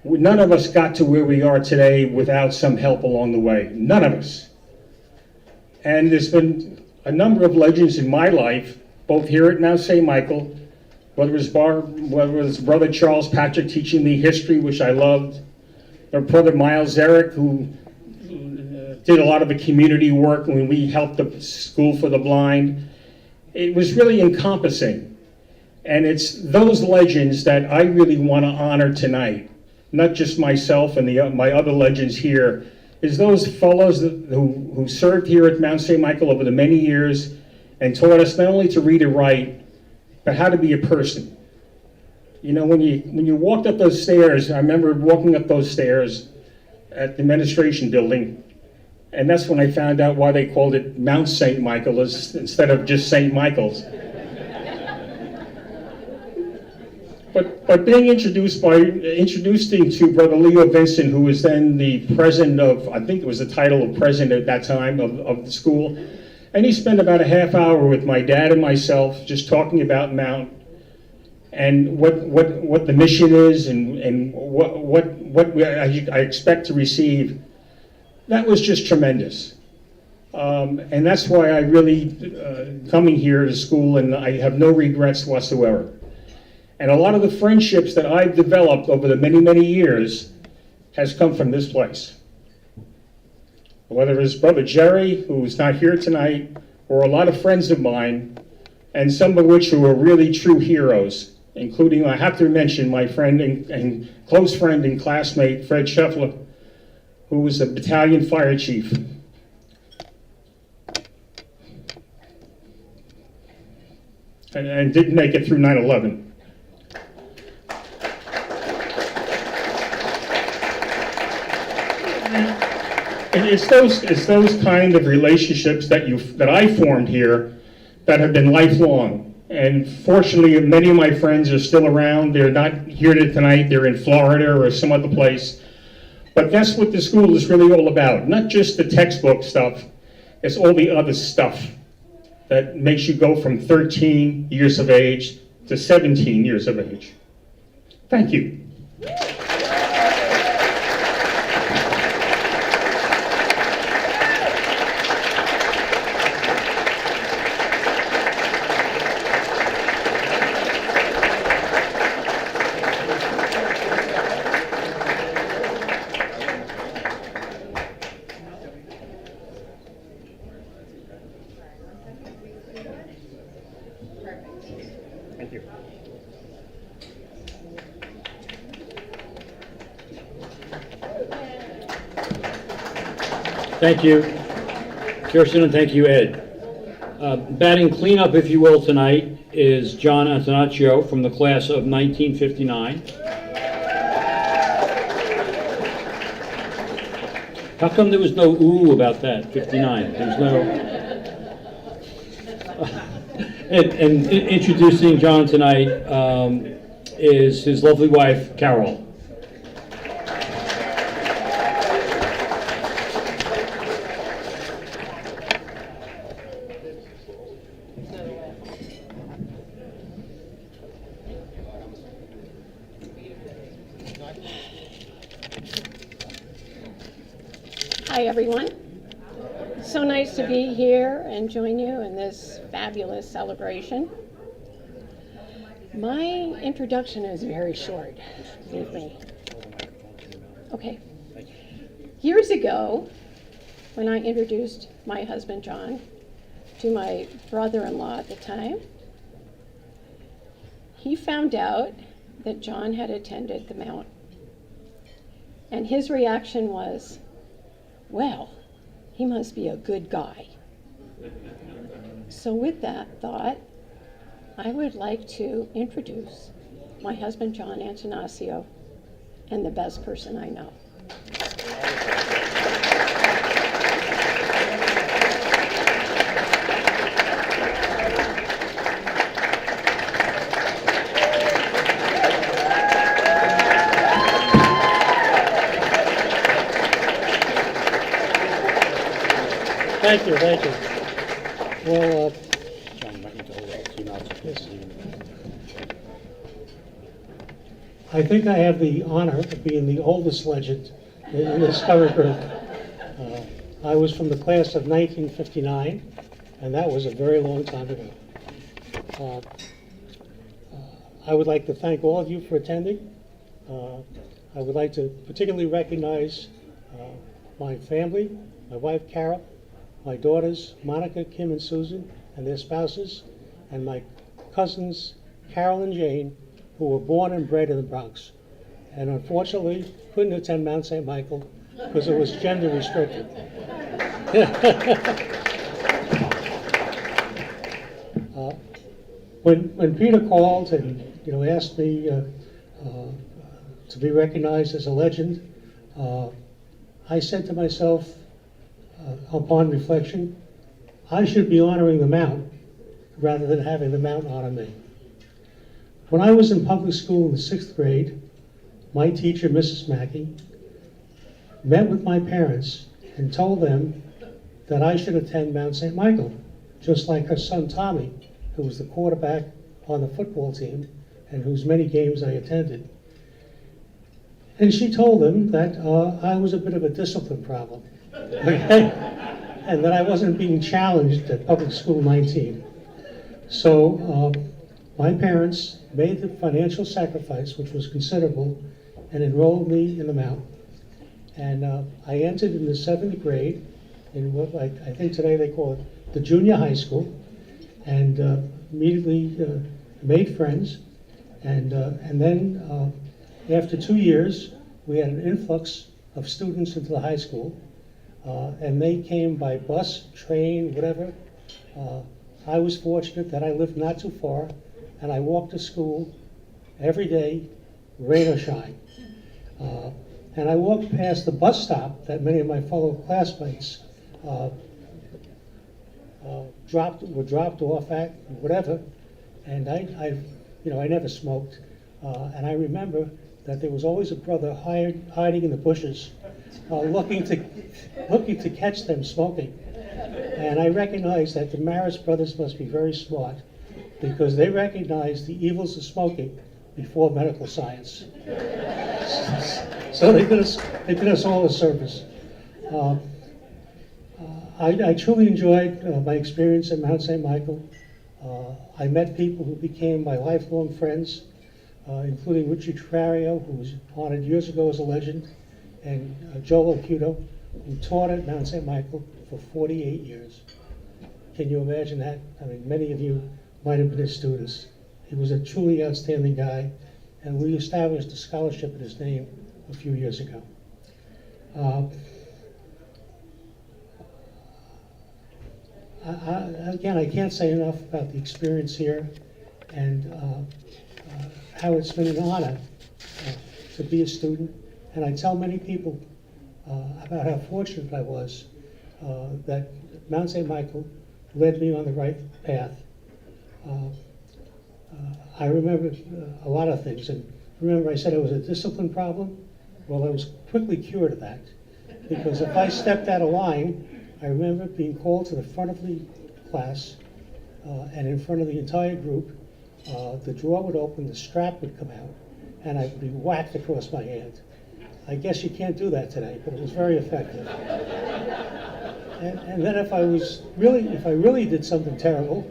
None of us got to where we are today without some help along the way. None of us. And there's been a number of legends in my life, both here at Mount St. Michael whether it was brother Charles Patrick teaching me history, which I loved, or brother Miles Eric, who did a lot of the community work when we helped the School for the Blind. It was really encompassing. And it's those legends that I really want to honor tonight, not just myself and my other legends here, is those fellows who served here at Mount St. Michael over the many years and taught us not only to read and write, but how to be a person. You know, when you walked up those stairs, I remember walking up those stairs at the administration building, and that's when I found out why they called it Mount St. Michael instead of just St. Michael's. But being introduced to Brother Leo Vincent, who was then the president of, I think it was the title of president at that time of the school, and he spent about a half hour with my dad and myself just talking about Mount and what the mission is and what I expect to receive. That was just tremendous. And that's why I really, coming here to school, and I have no regrets whatsoever. And a lot of the friendships that I've developed over the many, many years has come from this place. Whether it's Brother Jerry, who's not here tonight, or a lot of friends of mine, and some of which who are really true heroes, including, I have to mention, my friend and close friend and classmate, Fred Scheffler, who was a battalion fire chief. And didn't make it through 9/11. And it's those kind of relationships that I formed here that have been lifelong. And fortunately, many of my friends are still around. They're not here tonight. They're in Florida or some other place. But that's what the school is really all about. Not just the textbook stuff. It's all the other stuff that makes you go from 13 years of age to 17 years of age. Thank you. Thank you. Thank you, Kirsten, and thank you, Ed. Batting cleanup, if you will, tonight is John Antonaccio from the class of 1959. How come there was no ooh about that, 59? There was no... and introducing John tonight is his lovely wife, Carol. Hi, everyone. So nice to be here and join you in this fabulous celebration. My introduction is very short, believe me. Okay. Years ago, when I introduced my husband, John, to my brother-in-law at the time, he found out that John had attended the Mount. And his reaction was, well, he must be a good guy. So with that thought, I would like to introduce my husband, John Antonaccio, and the best person I know. Thank you, thank you. Well, I think I have the honor of being the oldest legend in this cover group. I was from the class of 1959, and that was a very long time ago. I would like to thank all of you for attending. I would like to particularly recognize my family, my wife Carol, my daughters Monica, Kim, and Susan, and their spouses, and my cousins Carol and Jane, who were born and bred in the Bronx, and unfortunately couldn't attend Mount St. Michael because it was gender restricted. When Peter called and asked me to be recognized as a legend, I said to myself, upon reflection, I should be honoring the Mount rather than having the Mount honor me. When I was in public school in the 6th grade, my teacher, Mrs. Mackey, met with my parents and told them that I should attend Mount St. Michael, just like her son Tommy, who was the quarterback on the football team and whose many games I attended. And she told them that I was a bit of a discipline problem, okay? And that I wasn't being challenged at Public School 19. So my parents made the financial sacrifice, which was considerable, and enrolled me in the Mount. And I entered in the 7th grade in what I think today they call it the junior high school, and immediately made friends. And then after 2 years, we had an influx of students into the high school, and they came by bus, train, whatever. I was fortunate that I lived not too far, and I walked to school every day, rain or shine. And I walked past the bus stop that many of my fellow classmates were dropped off at, whatever. And I never smoked. And I remember that there was always a brother hiding in the bushes, looking to catch them smoking. And I recognized that the Marist brothers must be very smart, because they recognized the evils of smoking before medical science. So they did us all a service. I truly enjoyed my experience at Mount St. Michael. I met people who became my lifelong friends, including Richard Trario, who was honored years ago as a legend, and Joel Ocuto, who taught at Mount St. Michael for 48 years. Can you imagine that? I mean, many of you might have been his students. He was a truly outstanding guy, and we established a scholarship in his name a few years ago. Again, I can't say enough about the experience here and how it's been an honor to be a student. And I tell many people about how fortunate I was that Mount St. Michael led me on the right path. I remember a lot of things, and remember I said it was a discipline problem? Well, I was quickly cured of that, because if I stepped out of line, I remember being called to the front of the class, and in front of the entire group, the drawer would open, the strap would come out, and I'd be whacked across my hand. I guess you can't do that today, but it was very effective. And then if I really did something terrible,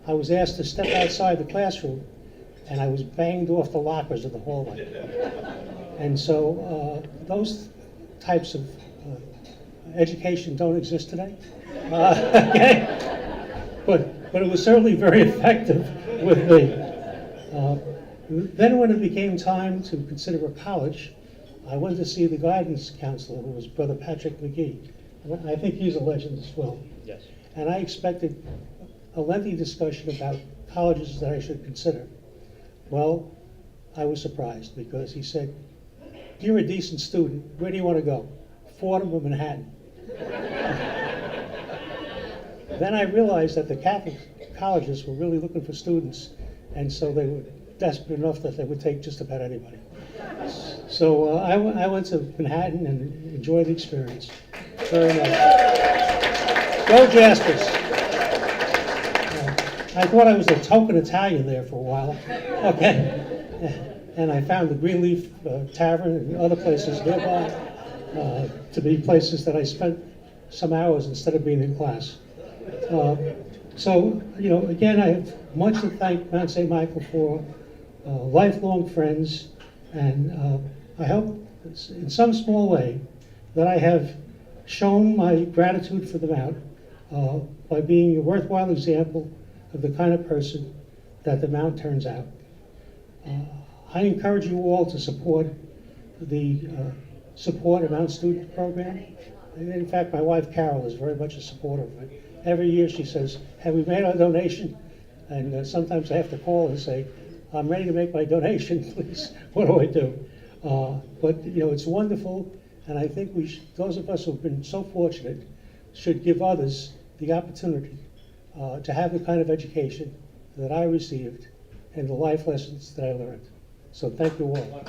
I was asked to step outside the classroom, and I was banged off the lockers in the hallway. And so those types of education don't exist today. Okay? But it was certainly very effective with me. Then when it became time to consider a college, I went to see the guidance counselor, who was Brother Patrick McGee. I think he's a legend as well. Yes. And I expected a lengthy discussion about colleges that I should consider. Well, I was surprised, because he said, "You're a decent student. Where do you want to go?" Fordham or Manhattan. Then I realized that the Catholic colleges were really looking for students, and so they were desperate enough that they would take just about anybody. So I went to Manhattan and enjoyed the experience very much. Go Jaspers! I thought I was a token Italian there for a while. Okay. And I found the Greenleaf Tavern and other places nearby to be places that I spent some hours instead of being in class. So, again, I have much to thank Mount St. Michael for, lifelong friends, and I hope in some small way that I have shown my gratitude for the Mount by being a worthwhile example of the kind of person that the Mount turns out. I encourage you all to support the Support a Mount Student Program. And in fact, my wife Carol is very much a supporter of it. Every year she says, have we made our donation? And sometimes I have to call and say, I'm ready to make my donation, please. What do I do? But it's wonderful, and I think those of us who've been so fortunate should give others the opportunity to have the kind of education that I received and the life lessons that I learned. So thank you all.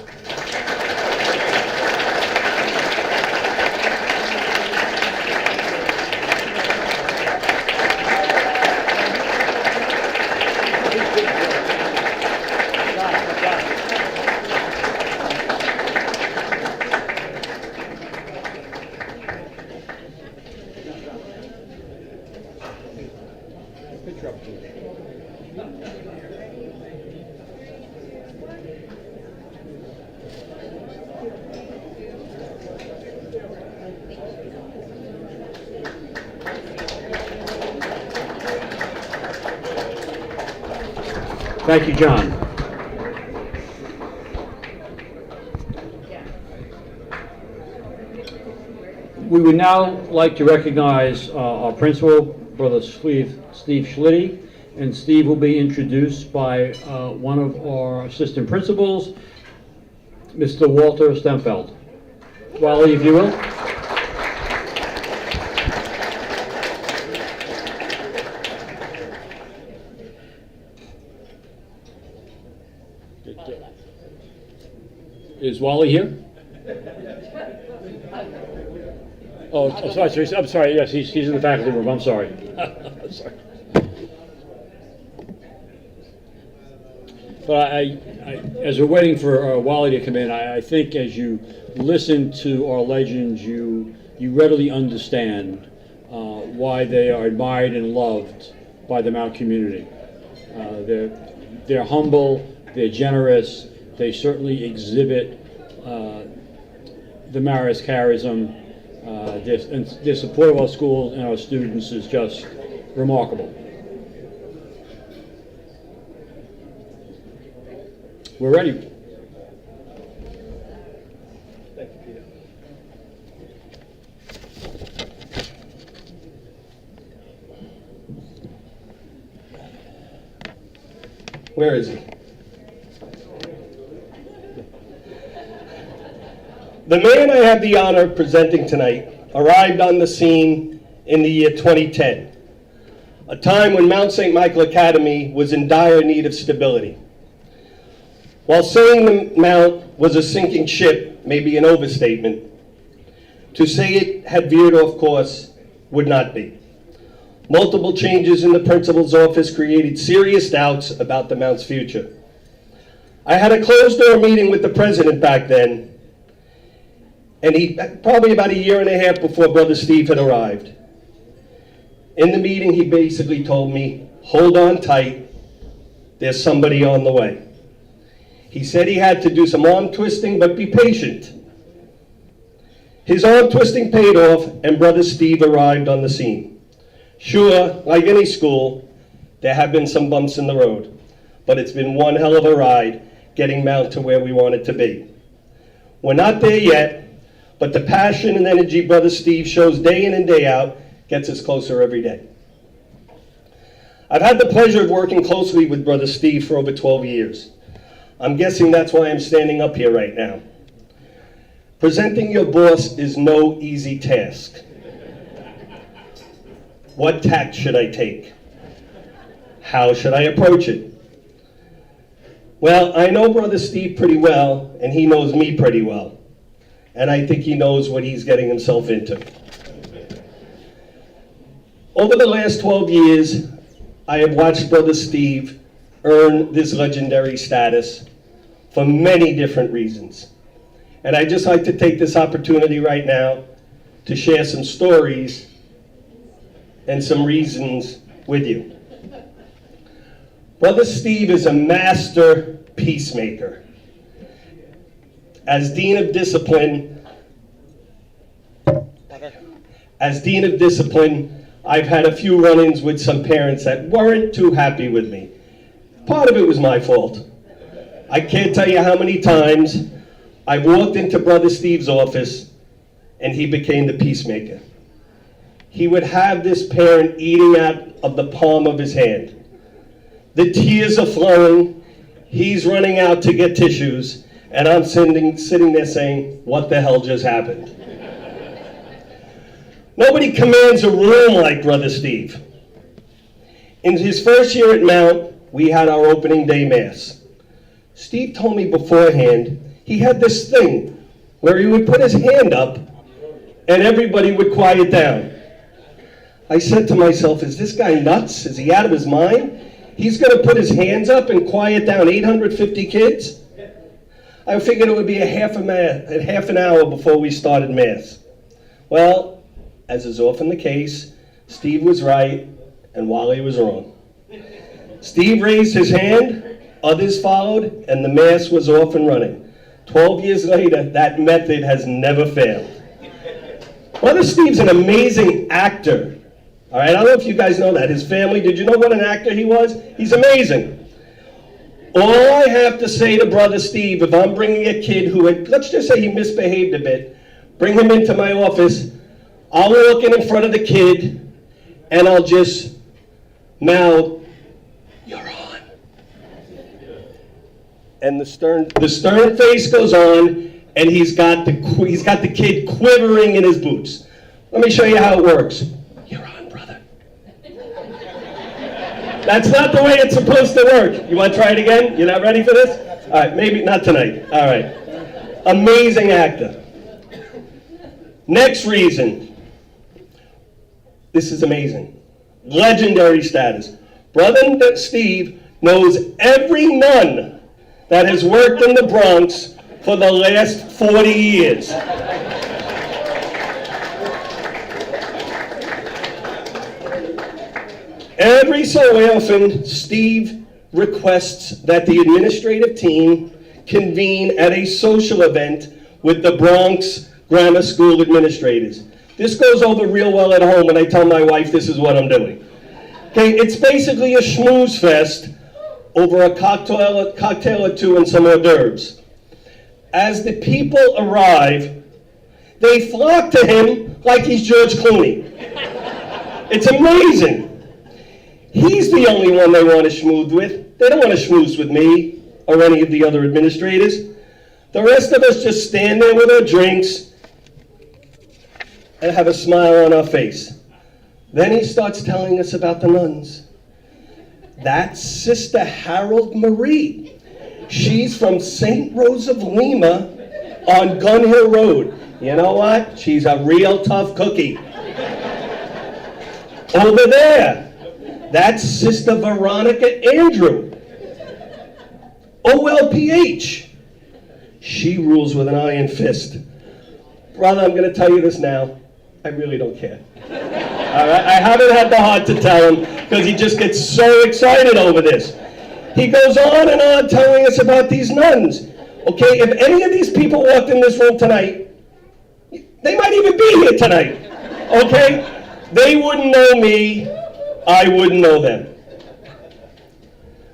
Thank you, John. We would now like to recognize our principal, Brother Steve Schlitty, and Steve will be introduced by one of our assistant principals, Mr. Walter Stemfeld. Wally, if you will. Is Wally here? Oh, I'm sorry. Yes, he's in the faculty room. I'm sorry. I'm sorry. But as we're waiting for Wally to come in, I think as you listen to our legends, you readily understand why they are admired and loved by the Mount community. They're humble. They're generous. They certainly exhibit the Marist charism. Their support of our schools and our students is just remarkable. We're ready. Thank you, Peter. Where is he? The man I have the honor of presenting tonight arrived on the scene in the year 2010, a time when Mount St. Michael Academy was in dire need of stability. While saying the Mount was a sinking ship may be an overstatement, to say it had veered off course would not be. Multiple changes in the principal's office created serious doubts about the Mount's future. I had a closed-door meeting with the president back then, and probably about a year and a half before Brother Steve had arrived. In the meeting, he basically told me, hold on tight, there's somebody on the way. He said he had to do some arm twisting, but be patient. His arm twisting paid off, and Brother Steve arrived on the scene. Sure, like any school, there have been some bumps in the road, but it's been one hell of a ride getting Mount to where we want it to be. We're not there yet, but the passion and energy Brother Steve shows day in and day out gets us closer every day. I've had the pleasure of working closely with Brother Steve for over 12 years. I'm guessing that's why I'm standing up here right now. Presenting your boss is no easy task. What tact should I take? How should I approach it? Well, I know Brother Steve pretty well, and he knows me pretty well. And I think he knows what he's getting himself into. Over the last 12 years, I have watched Brother Steve earn this legendary status for many different reasons. And I'd just like to take this opportunity right now to share some stories and some reasons with you. Brother Steve is a master peacemaker. As Dean of Discipline, I've had a few run-ins with some parents that weren't too happy with me. Part of it was my fault. I can't tell you how many times I walked into Brother Steve's office and he became the peacemaker. He would have this parent eating out of the palm of his hand. The tears are flowing, he's running out to get tissues, and I'm sitting there saying, what the hell just happened? Nobody commands a room like Brother Steve. In his first year at Mount, we had our opening day mass. Steve told me beforehand, he had this thing where he would put his hand up and everybody would quiet down. I said to myself, is this guy nuts? Is he out of his mind? He's going to put his hands up and quiet down 850 kids? I figured it would be a half an hour before we started mass. Well, as is often the case, Steve was right and Wally was wrong. Steve raised his hand, others followed, and the mass was off and running. 12 years later, that method has never failed. Brother Steve's an amazing actor. All right, I don't know if you guys know that. His family, did you know what an actor he was? He's amazing. All I have to say to Brother Steve, if I'm bringing a kid who had, let's just say he misbehaved a bit, bring him into my office, I'll walk in front of the kid, and I'll just mouth, "You're on." And the stern face goes on, and he's got the kid quivering in his boots. Let me show you how it works. "You're on, brother." That's not the way it's supposed to work. You want to try it again? You're not ready for this? All right, maybe not tonight. All right. Amazing actor. Next reason. This is amazing. Legendary status. Brother Steve knows every nun that has worked in the Bronx for the last 40 years. Every so often, Steve requests that the administrative team convene at a social event with the Bronx Grammar School administrators. This goes over real well at home when I tell my wife this is what I'm doing. Okay, it's basically a schmooze fest over a cocktail or two and some hors d'oeuvres. As the people arrive, they flock to him like he's George Clooney. It's amazing. He's the only one they want to schmooze with. They don't want to schmooze with me or any of the other administrators. The rest of us just stand there with our drinks and have a smile on our face. Then he starts telling us about the nuns. That's Sister Harold Marie. She's from St. Rose of Lima on Gun Hill Road. You know what? She's a real tough cookie. Over there, that's Sister Veronica Andrew. OLPH. She rules with an iron fist. Brother, I'm going to tell you this now. I really don't care. All right? I haven't had the heart to tell him because he just gets so excited over this. He goes on and on telling us about these nuns. Okay, if any of these people walked in this room tonight, they might even be here tonight. Okay? They wouldn't know me. I wouldn't know them.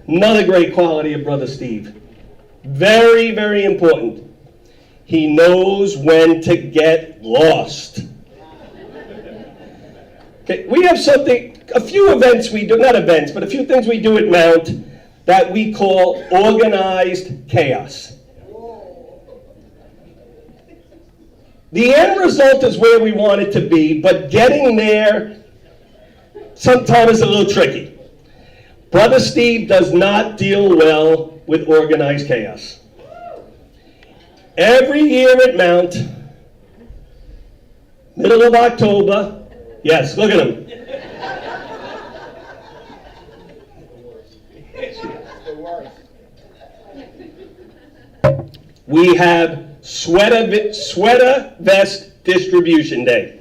Another great quality of Brother Steve. Very, very important. He knows when to get lost. Okay, we have a few events we do, not events, but a few things we do at Mount that we call organized chaos. The end result is where we want it to be, but getting there sometimes is a little tricky. Brother Steve does not deal well with organized chaos. Every year at Mount, middle of October, yes, look at him. We have sweater vest distribution day.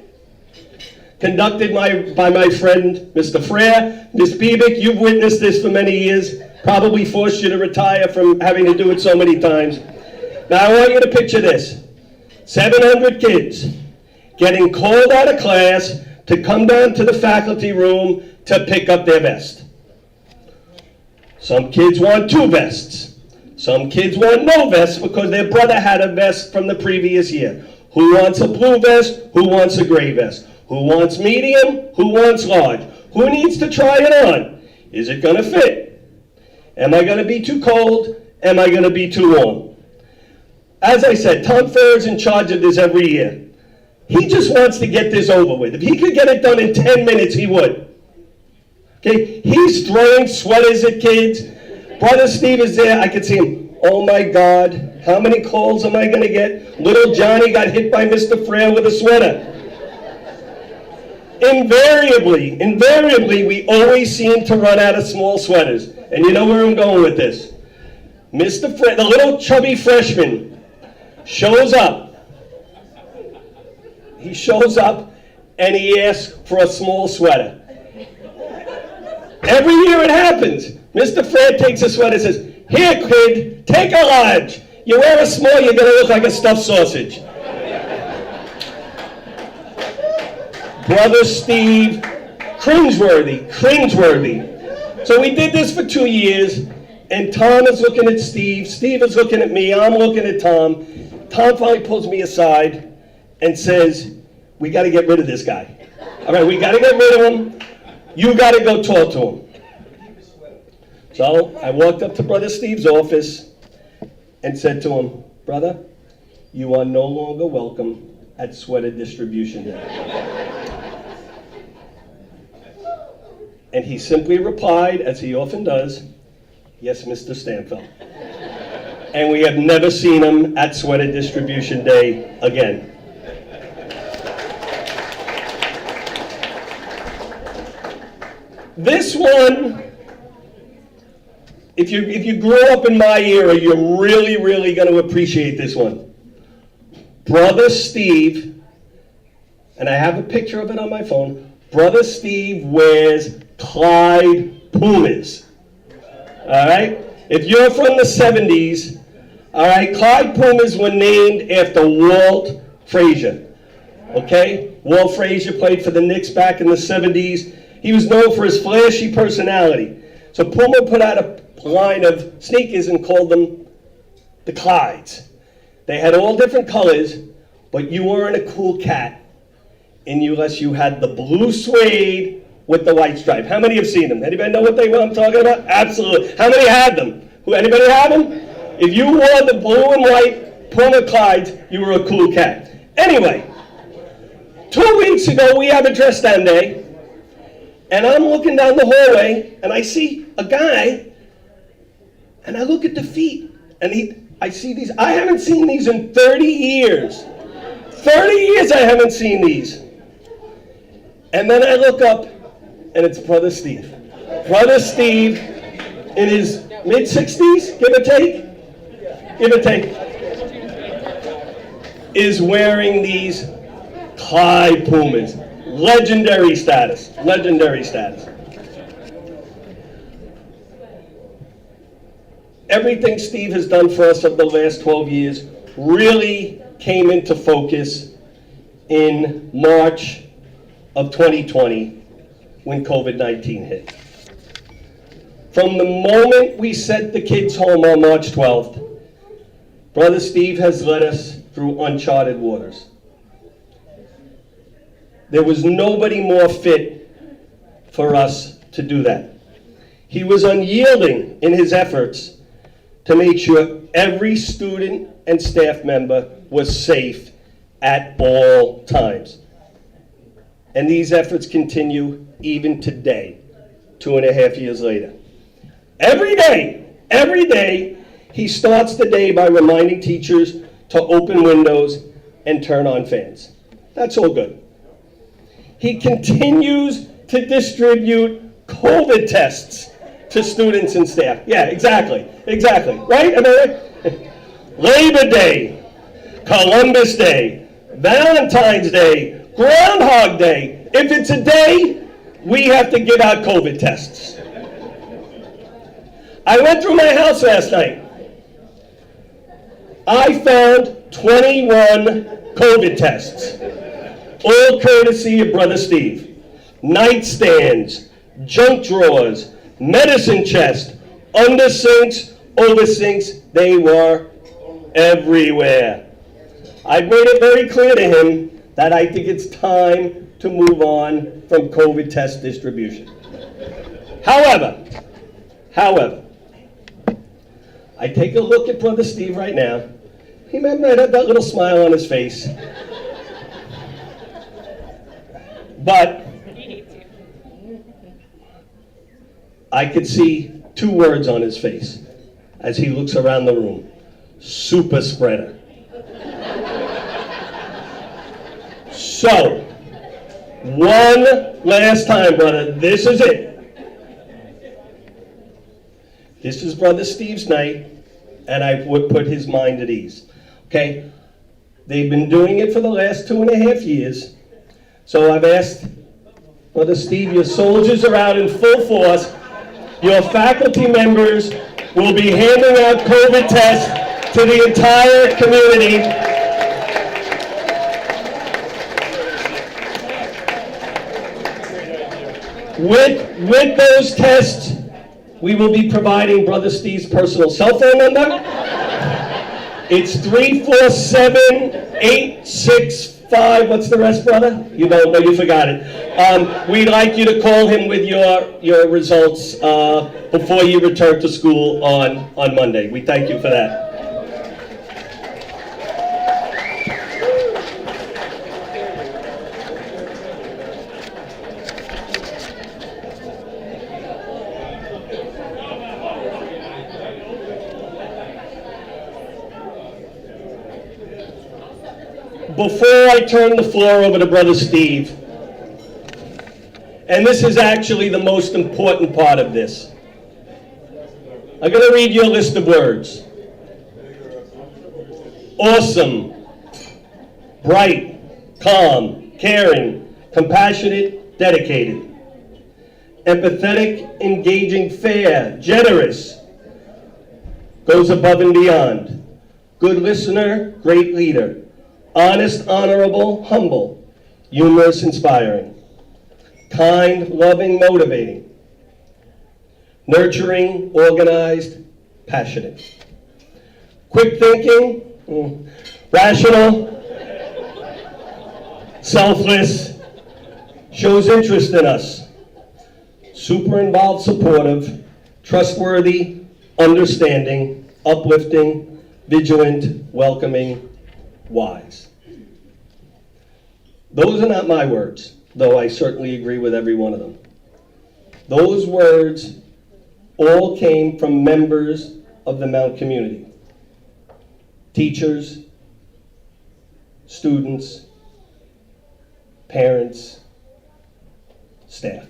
conducted by my friend, Mr. Frere. Ms. Bibick, you've witnessed this for many years, probably forced you to retire from having to do it so many times. Now, I want you to picture this. 700 kids getting called out of class to come down to the faculty room to pick up their vest. Some kids want 2 vests. Some kids want no vest because their brother had a vest from the previous year. Who wants a blue vest? Who wants a gray vest? Who wants medium? Who wants large? Who needs to try it on? Is it going to fit? Am I going to be too cold? Am I going to be too warm? As I said, Tom Fair is in charge of this every year. He just wants to get this over with. If he could get it done in 10 minutes, he would. Okay? He's throwing sweaters at kids. Brother Steve is there. I could see him. Oh my God, how many calls am I going to get? Little Johnny got hit by Mr. Frere with a sweater. Invariably, we always seem to run out of small sweaters. And you know where I'm going with this. Mr. Frere, the little chubby freshman, shows up. He shows up and he asks for a small sweater. Every year it happens. Mr. Frere takes a sweater and says, "Here, kid, take a large. You wear a small, you're going to look like a stuffed sausage." Brother Steve, cringeworthy. So we did this for 2 years, and Tom is looking at Steve. Steve is looking at me. I'm looking at Tom. Tom finally pulls me aside and says, "We got to get rid of this guy. All right, we got to get rid of him. You got to go talk to him." So I walked up to Brother Steve's office and said to him, "Brother, you are no longer welcome at Sweater Distribution Day." And he simply replied, as he often does, "Yes, Mr. Stanfield." And we have never seen him at Sweater Distribution Day again. This one, if you grew up in my era, you're really going to appreciate this one. Brother Steve, and I have a picture of it on my phone, Brother Steve wears Clyde Pumas. All right? If you're from the 70s, all right, Clyde Pumas were named after Walt Frazier. Okay? Walt Frazier played for the Knicks back in the 70s. He was known for his flashy personality. So Puma put out a line of sneakers and called them the Clydes. They had all different colors, but you weren't a cool cat unless you had the blue suede with the white stripe. How many have seen them? Anybody know what I'm talking about? Absolutely. How many had them? Anybody have them? If you wore the blue and white Puma Clydes, you were a cool cat. Anyway, 2 weeks ago we have a dress down day, and I'm looking down the hallway, and I see a guy, and I look at the feet, and I see these. I haven't seen these in 30 years. 30 years I haven't seen these. And then I look up, and it's Brother Steve. Brother Steve, in his mid-60s, give or take, is wearing these Clyde Pumas. Legendary status. Everything Steve has done for us over the last 12 years really came into focus in March of 2020 when COVID-19 hit. From the moment we sent the kids home on March 12th, Brother Steve has led us through uncharted waters. There was nobody more fit for us to do that. He was unyielding in his efforts to make sure every student and staff member was safe at all times. And these efforts continue even today, 2.5 years later. Every day, he starts the day by reminding teachers to open windows and turn on fans. That's all good. He continues to distribute COVID tests to students and staff. Yeah, exactly. Right? Am I right? Labor Day, Columbus Day, Valentine's Day, Groundhog Day. If it's a day, we have to give out COVID tests. I went through my house last night. I found 21 COVID tests, all courtesy of Brother Steve. Nightstands, junk drawers, medicine chest, under sinks, over sinks, they were everywhere. I made it very clear to him that I think it's time to move on from COVID test distribution. However, I take a look at Brother Steve right now. He might have that little smile on his face. But I could see 2 words on his face as he looks around the room. Super spreader. So, one last time, brother, this is it. This is Brother Steve's night, and I would put his mind at ease. Okay? They've been doing it for the last 2.5 years. So I've asked Brother Steve, your soldiers are out in full force. Your faculty members will be handing out COVID tests to the entire community. With those tests, we will be providing Brother Steve's personal cell phone number. It's 347-865. What's the rest, brother? You don't know, you forgot it. We'd like you to call him with your results before you return to school on Monday. We thank you for that. Before I turn the floor over to Brother Steve, and this is actually the most important part of this, I'm going to read you a list of words. Awesome, bright, calm, caring, compassionate, dedicated, empathetic, engaging, fair, generous, goes above and beyond, good listener, great leader, honest, honorable, humble, humorous, inspiring, kind, loving, motivating, nurturing, organized, passionate, quick thinking, rational, selfless, shows interest in us, super involved, supportive, trustworthy, understanding, uplifting, vigilant, welcoming, wise. Those are not my words, though I certainly agree with every one of them. Those words all came from members of the Mount community. Teachers, students, parents, staff.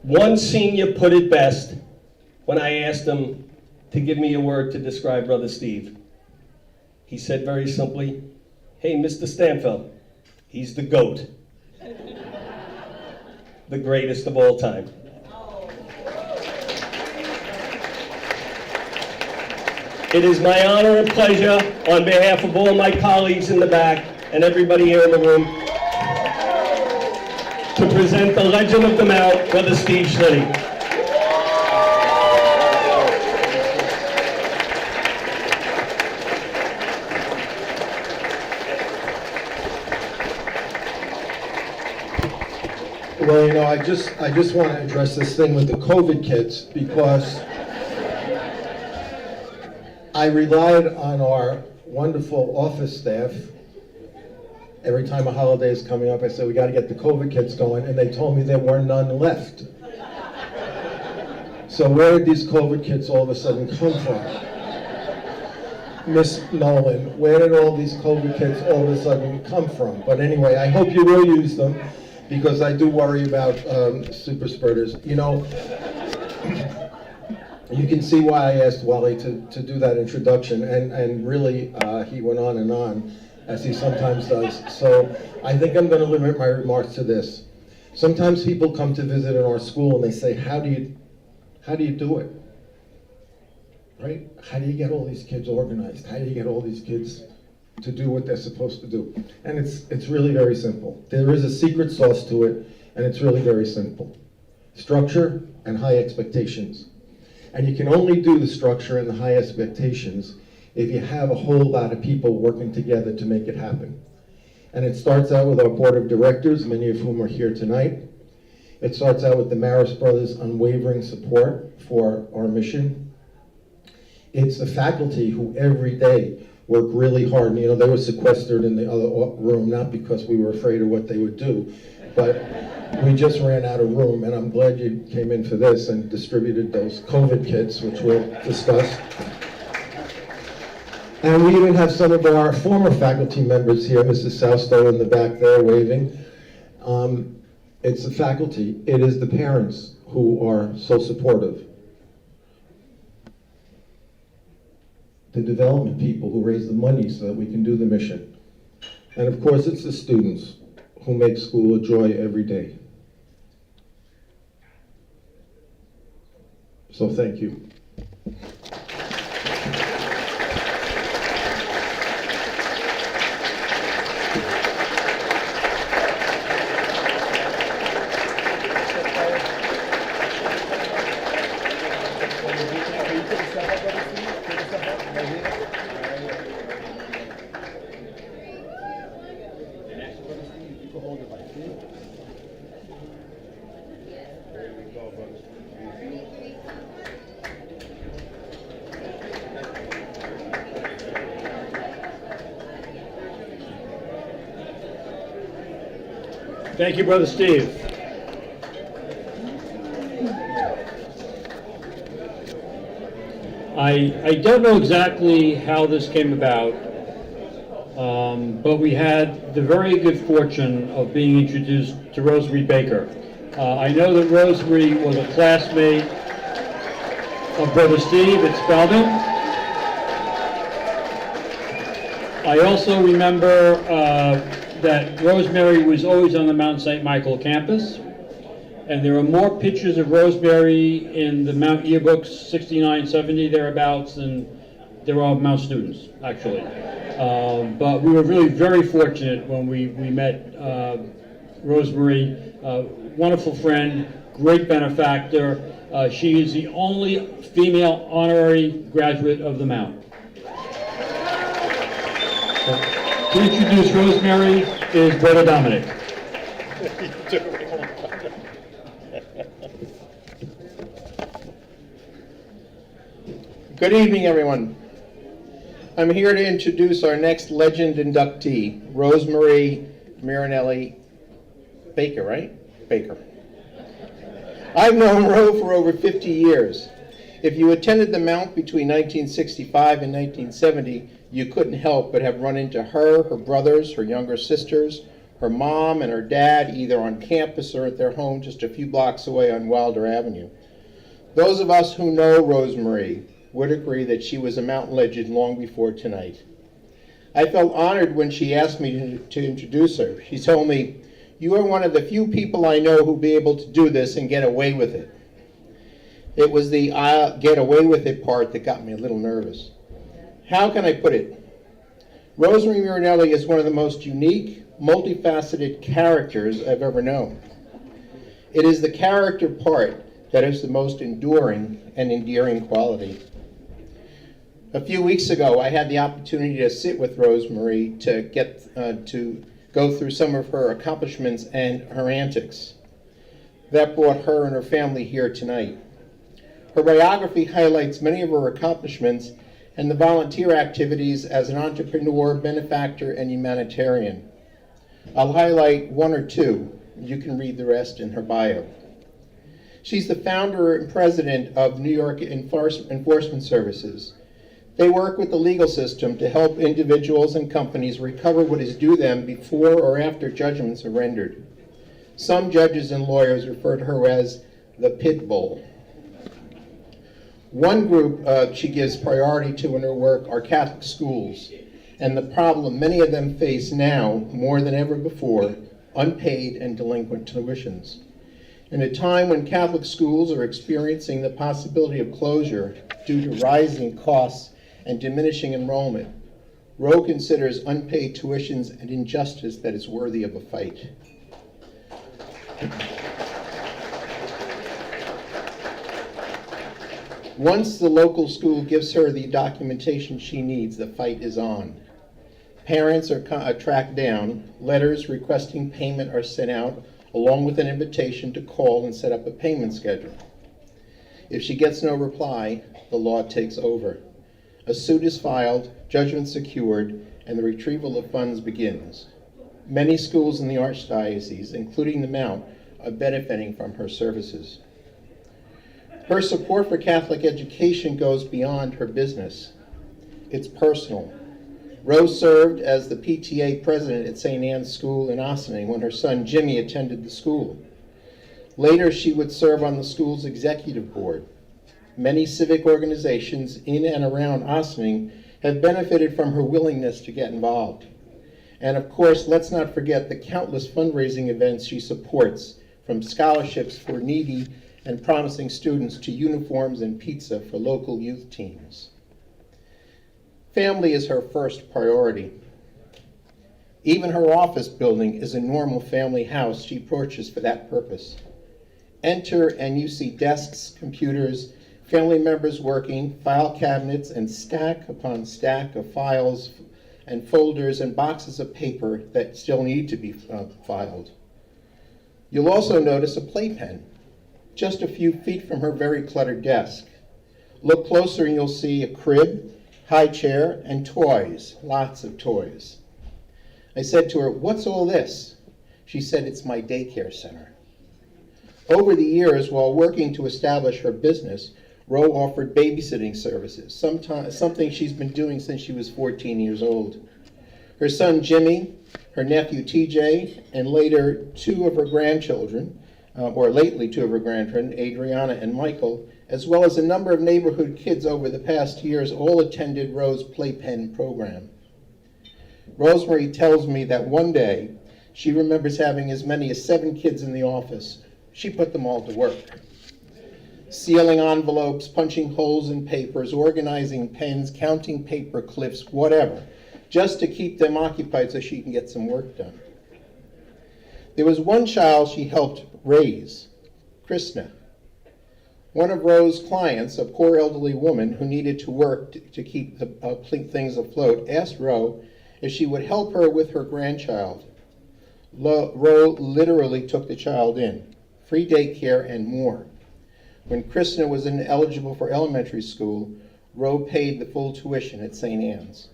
One senior put it best when I asked him to give me a word to describe Brother Steve. He said very simply, "Hey, Mr. Stanfield, he's the GOAT." The greatest of all time. It is my honor and pleasure, on behalf of all my colleagues in the back and everybody here in the room, to present the Legend of the Mount, Brother Steve Schlitty. Well, you know, I just want to address this thing with the COVID kits, because I relied on our wonderful office staff. Every time a holiday is coming up, I said, we got to get the COVID kits going, and they told me there were none left. So where did these COVID kits all of a sudden come from? Miss Nolan, where did all these COVID kits all of a sudden come from? But anyway, I hope you will use them. because I do worry about super spreaders. You know, you can see why I asked Wally to do that introduction, and really he went on, as he sometimes does. So I think I'm going to limit my remarks to this. Sometimes people come to visit in our school and they say, how do you do it? Right? How do you get all these kids organized? How do you get all these kids to do what they're supposed to do? And it's really very simple. There is a secret sauce to it, and it's really very simple. Structure and high expectations. And you can only do the structure and the high expectations if you have a whole lot of people working together to make it happen. And it starts out with our board of directors, many of whom are here tonight. It starts out with the Maris brothers' unwavering support for our mission. It's the faculty who every day work really hard. And, you know, they were sequestered in the other room, not because we were afraid of what they would do, but we just ran out of room, and I'm glad you came in for this and distributed those COVID kits, which we'll discuss. And we even have some of our former faculty members here, Mrs. Soustow in the back there waving. It's the faculty, it is the parents who are so supportive. The development people who raise the money so that we can do the mission. And of course, it's the students who make school a joy every day. So thank you. Thank you, Brother Steve. I don't know exactly how this came about, but we had the very good fortune of being introduced to Rosemary Baker. I know that Rosemary was a classmate of Brother Steve at Spelman. I also remember that Rosemary was always on the Mount St. Michael campus, and there are more pictures of Rosemary in the Mount yearbooks, 69, 70 thereabouts, than there are Mount students, actually. But we were really very fortunate when we met Rosemary, wonderful friend, great benefactor. She is the only female honorary graduate of the Mount. To introduce Rosemary is Brother Dominic. Good evening, everyone. I'm here to introduce our next legend inductee, Rosemary Marinelli Baker, right? Baker. I've known Ro for over 50 years. If you attended the Mount between 1965 and 1970, you couldn't help but have run into her, her brothers, her younger sisters, her mom, and her dad, either on campus or at their home just a few blocks away on Wilder Avenue. Those of us who know Rosemary would agree that she was a Mount legend long before tonight. I felt honored when she asked me to introduce her. She told me, "You are one of the few people I know who'll be able to do this and get away with it." It was the get away with it part that got me a little nervous. How can I put it? Rosemary Marinelli is one of the most unique, multifaceted characters I've ever known. It is the character part that is the most enduring and endearing quality. A few weeks ago, I had the opportunity to sit with Rosemary to go through some of her accomplishments and her antics. That brought her and her family here tonight. Her biography highlights many of her accomplishments and the volunteer activities as an entrepreneur, benefactor, and humanitarian. I'll highlight one or two. You can read the rest in her bio. She's the founder and president of New York Enforcement Services. They work with the legal system to help individuals and companies recover what is due them before or after judgments are rendered. Some judges and lawyers refer to her as the pit bull. One group she gives priority to in her work are Catholic schools, and the problem many of them face now, more than ever before, unpaid and delinquent tuitions. In a time when Catholic schools are experiencing the possibility of closure due to rising costs and diminishing enrollment, Roe considers unpaid tuitions an injustice that is worthy of a fight. Once the local school gives her the documentation she needs, the fight is on. Parents are tracked down, letters requesting payment are sent out, along with an invitation to call and set up a payment schedule. If she gets no reply, the law takes over. A suit is filed, judgment secured, and the retrieval of funds begins. Many schools in the Archdiocese, including the Mount, are benefiting from her services. Her support for Catholic education goes beyond her business. It's personal. Rose served as the PTA president at St. Anne's School in Ossining when her son Jimmy attended the school. Later, she would serve on the school's executive board. Many civic organizations in and around Ossining have benefited from her willingness to get involved. And of course, let's not forget the countless fundraising events she supports, from scholarships for needy and promising students to uniforms and pizza for local youth teams. Family is her first priority. Even her office building is a normal family house she purchased for that purpose. Enter and you see desks, computers, family members working, file cabinets, and stack upon stack of files and folders and boxes of paper that still need to be filed. You'll also notice a playpen, just a few feet from her very cluttered desk. Look closer and you'll see a crib, high chair, and toys, lots of toys. I said to her, "What's all this?" She said, "It's my daycare center." Over the years, while working to establish her business, Roe offered babysitting services, something she's been doing since she was 14 years old. Her son Jimmy, her nephew TJ, and later two of her grandchildren, Adriana and Michael, as well as a number of neighborhood kids over the past years, all attended Roe's Playpen program. Rosemary tells me that one day she remembers having as many as 7 kids in the office. She put them all to work. Sealing envelopes, punching holes in papers, organizing pens, counting paper clips, whatever, just to keep them occupied so she can get some work done. There was one child she helped raise, Krishna. One of Roe's clients, a poor elderly woman who needed to work to keep the things afloat, asked Roe if she would help her with her grandchild. Roe literally took the child in, free daycare and more. When Krishna was ineligible for elementary school, Roe paid the full tuition at St. Anne's.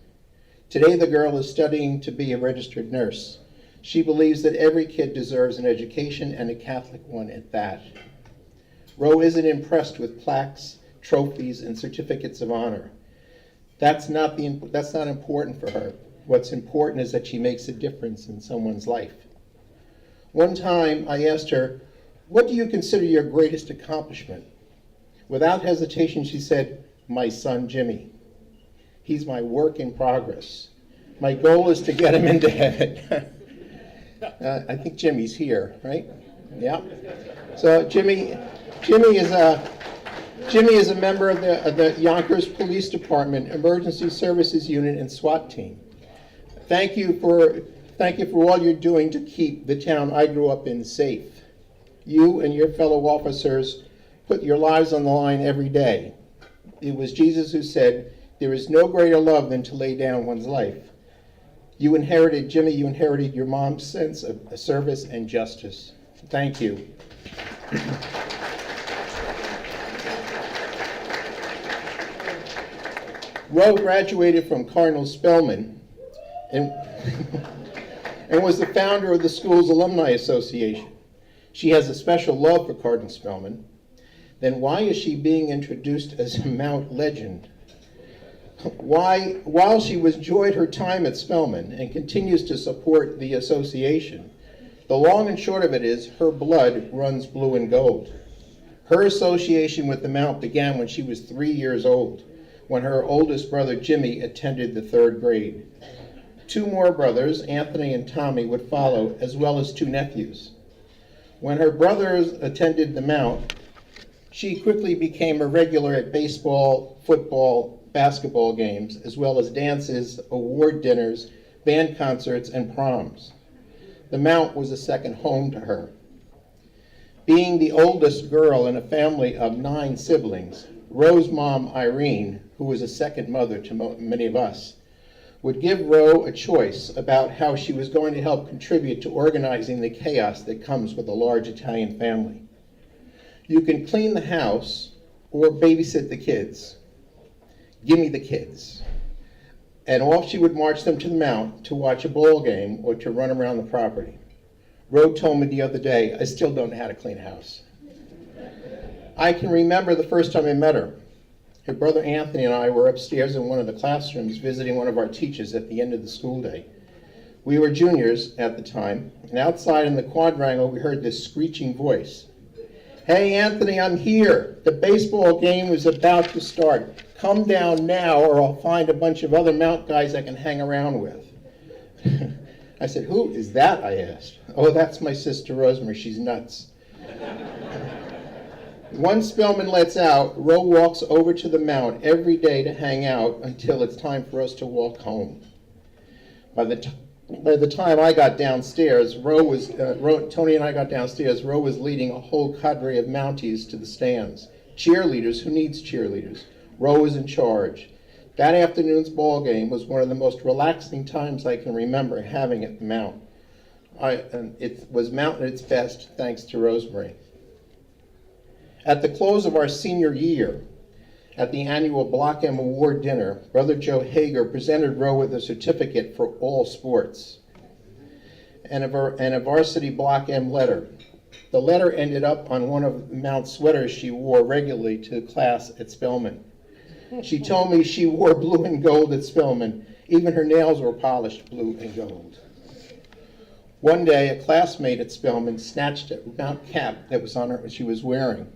Today the girl is studying to be a registered nurse. She believes that every kid deserves an education, and a Catholic one at that. Roe isn't impressed with plaques, trophies, and certificates of honor. That's not important for her. What's important is that she makes a difference in someone's life. One time I asked her, "What do you consider your greatest accomplishment?" Without hesitation, she said, "My son Jimmy. He's my work in progress. My goal is to get him into heaven." I think Jimmy's here, right? Yeah. So Jimmy is a member of the Yonkers Police Department Emergency Services Unit and SWAT team. Thank you for all you're doing to keep the town I grew up in safe. You and your fellow officers put your lives on the line every day. It was Jesus who said, "There is no greater love than to lay down one's life." Jimmy, you inherited your mom's sense of service and justice. Thank you. Roe graduated from Cardinal Spellman and was the founder of the school's Alumni Association. She has a special love for Cardinal Spellman. Then why is she being introduced as a Mount legend? While she enjoyed her time at Spellman and continues to support the association, The long and short of it is her blood runs blue and gold. Her association with the Mount began when she was 3 years old, when her oldest brother Jimmy attended the 3rd grade. 2 more brothers, Anthony and Tommy, would follow, as well as 2 nephews. When her brothers attended the Mount, she quickly became a regular at baseball, football, basketball games, as well as dances, award dinners, band concerts, and proms. The Mount was a second home to her. Being the oldest girl in a family of 9 siblings, Ro's mom, Irene, who was a second mother to many of us, would give Ro a choice about how she was going to help contribute to organizing the chaos that comes with a large Italian family. You can clean the house or babysit the kids. Give me the kids. And off she would march them to the Mount to watch a ball game or to run around the property. Ro told me the other day, I still don't know how to clean a house. I can remember the first time I met her. Her brother Anthony and I were upstairs in one of the classrooms visiting one of our teachers at the end of the school day. We were juniors at the time, and outside in the quadrangle we heard this screeching voice. Hey Anthony, I'm here. The baseball game is about to start. Come down now or I'll find a bunch of other Mount guys I can hang around with. I said, who is that, I asked. Oh, that's my sister Rosemary, she's nuts. Once Spellman lets out, Ro walks over to the Mount every day to hang out until it's time for us to walk home. By the time I got downstairs, Tony and I got downstairs, Ro was leading a whole cadre of Mounties to the stands. Cheerleaders, who needs cheerleaders? Ro was in charge. That afternoon's ball game was one of the most relaxing times I can remember having at the Mount. It was Mount at its best, thanks to Rosemary. At the close of our senior year, at the annual Block M Award dinner, Brother Joe Hager presented Ro with a certificate for all sports and a varsity Block M letter. The letter ended up on one of Mount's sweaters she wore regularly to class at Spellman. She told me she wore blue and gold at Spellman. Even her nails were polished blue and gold. One day, a classmate at Spellman snatched a Mount cap that was on her she was wearing.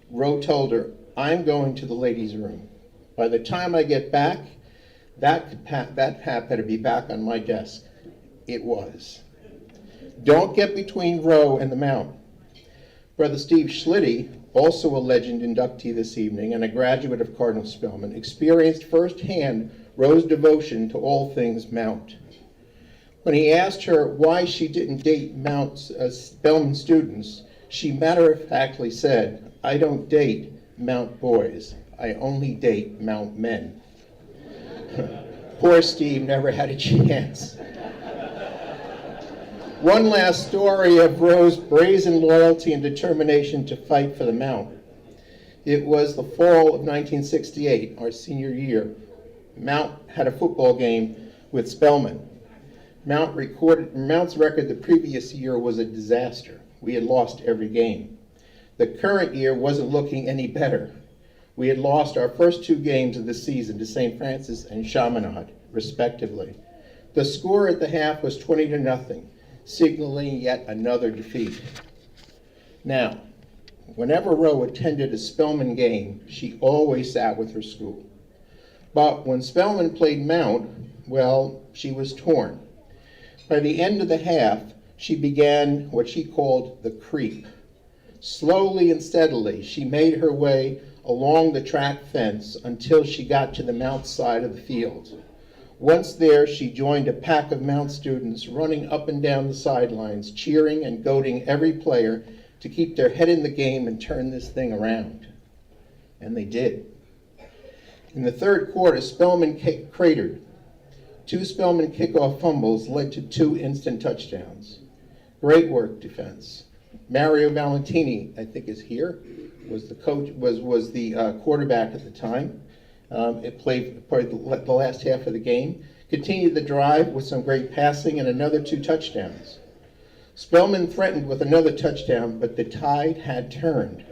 Ro told her, I'm going to the ladies' room. By the time I get back, that cap better be back on my desk. It was. Don't get between Ro and the Mount. Brother Steve Schlitty, also a legend inductee this evening and a graduate of Cardinal Spellman, experienced firsthand Ro's devotion to all things Mount. When he asked her why she didn't date Spellman students, she matter-of-factly said, I don't date Mount boys, I only date Mount men. Poor Steve never had a chance. One last story of Ro's brazen loyalty and determination to fight for the Mount. It was the fall of 1968, our senior year. Mount had a football game with Spellman. Mount's record the previous year was a disaster. We had lost every game. The current year wasn't looking any better. We had lost our first 2 games of the season to St. Francis and Chaminade, respectively. The score at the half was 20-0. Signaling yet another defeat. Now, whenever Ro attended a Spellman game, she always sat with her school. But when Spellman played Mount, well, she was torn. By the end of the half, she began what she called the creep. Slowly and steadily, she made her way along the track fence until she got to the Mount side of the field. Once there, she joined a pack of Mount students running up and down the sidelines, cheering and goading every player to keep their head in the game and turn this thing around. And they did. In the 3rd quarter, Spellman cratered. 2 Spellman kickoff fumbles led to 2 instant touchdowns. Great work, defense. Mario Valentini, I think is here, was the coach, was the quarterback at the time. It played probably the last half of the game. Continued the drive with some great passing and another 2 touchdowns. Spellman threatened with another touchdown, but the tide had turned.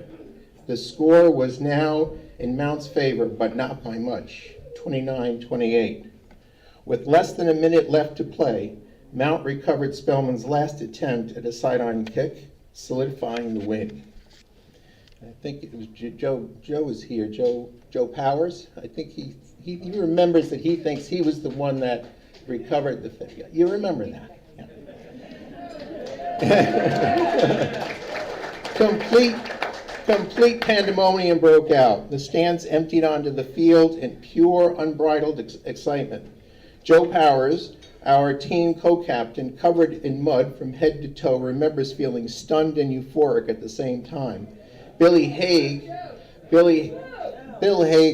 The score was now in Mount's favor, but not by much, 29-28. With less than a minute left to play, Mount recovered Spellman's last attempt at a sidearm kick, solidifying the win. I think it was Joe is here, Joe Powers. I think he remembers that he thinks he was the one that recovered the thing. You remember that? Yeah. Complete pandemonium broke out. The stands emptied onto the field in pure, unbridled excitement. Joe Powers, our team co-captain, covered in mud from head to toe, remembers feeling stunned and euphoric at the same time. Bill Haig,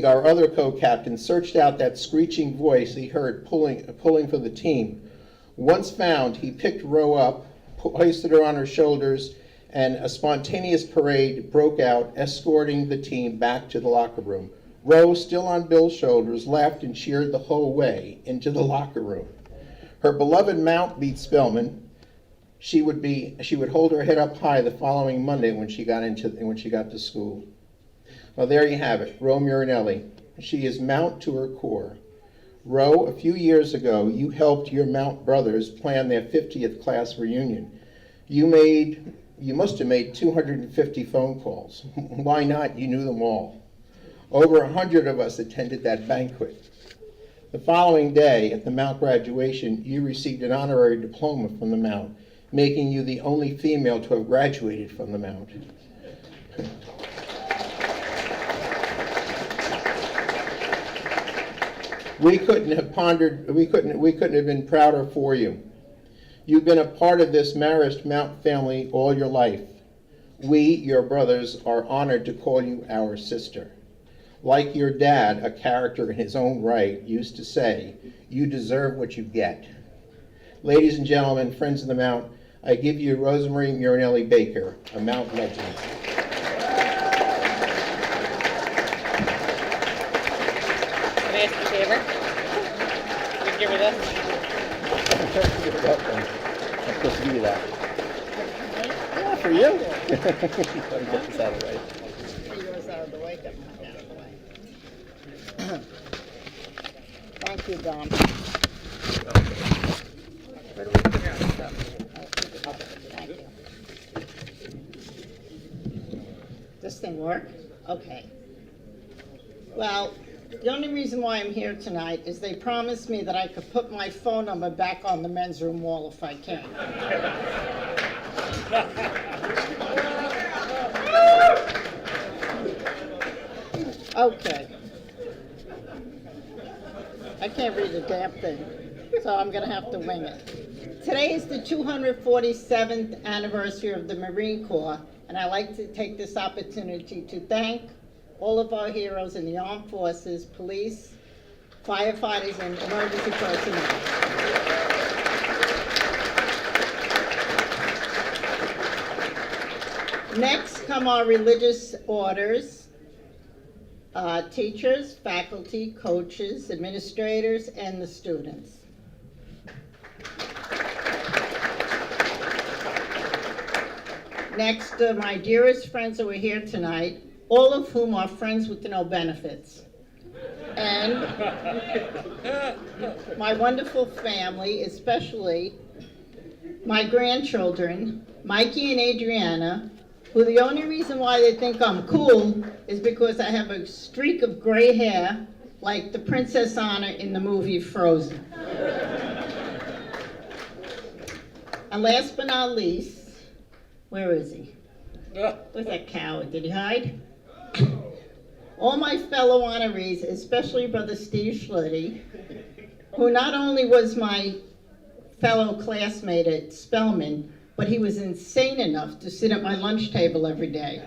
our other co-captain, searched out that screeching voice he heard pulling for the team. Once found, he picked Roe up, hoisted her on her shoulders, and a spontaneous parade broke out, escorting the team back to the locker room. Roe, still on Bill's shoulders, laughed and cheered the whole way into the locker room. Her beloved Mount beat Spellman. She would hold her head up high the following Monday when she got to school. Well, there you have it, Roe Murinelli. She is Mount to her core. Roe, a few years ago, you helped your Mount brothers plan their 50th class reunion. You must have made 250 phone calls. Why not? You knew them all. Over 100 of us attended that banquet. The following day, at the Mount graduation, you received an honorary diploma from the Mount, making you the only female to have graduated from the Mount. We couldn't have been prouder for you. You've been a part of this Marist Mount family all your life. We, your brothers, are honored to call you our sister. Like your dad, a character in his own right, used to say, you deserve what you get. Ladies and gentlemen, friends of the Mount, I give you Rosemary Murinelli Baker, a Mount legend. Can I ask you a favor? Can you give me this? You're welcome. I'm supposed to give you that. Yeah, for you. Let me get this out of the way. Yours out of the way, get mine out of the way. Thank you, Don. Where do we put our stuff? Thank you. This thing work? Okay. Well, the only reason why I'm here tonight is they promised me that I could put my phone number back on the men's room wall if I can. Okay. I can't read a damn thing, so I'm going to have to wing it. Today is the 247th anniversary of the Marine Corps, and I'd like to take this opportunity to thank all of our heroes in the armed forces, police, firefighters, and emergency personnel. Next come our religious orders, teachers, faculty, coaches, administrators, and the students. Next, my dearest friends who are here tonight, all of whom are friends with no benefits. And my wonderful family, especially my grandchildren, Mikey and Adriana, who the only reason why they think I'm cool is because I have a streak of gray hair like the Princess Anna in the movie Frozen. And last but not least, where is he? Where's that coward? Did he hide? All my fellow honorees, especially Brother Steve Schlitty, who not only was my fellow classmate at Spellman, but he was insane enough to sit at my lunch table every day.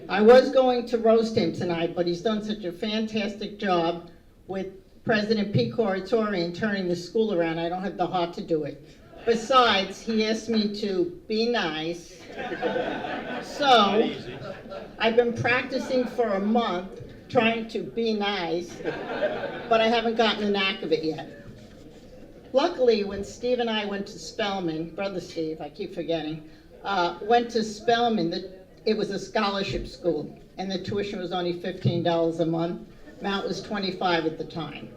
I was going to roast him tonight, but he's done such a fantastic job with President Pete Coratori in turning the school around, I don't have the heart to do it. Besides, he asked me to be nice. So, I've been practicing for a month, trying to be nice, but I haven't gotten the knack of it yet. Luckily, when Steve and I went to Spellman, Brother Steve, I keep forgetting, went to Spellman, it was a scholarship school, and the tuition was only $15 a month. Mount was $25 at the time.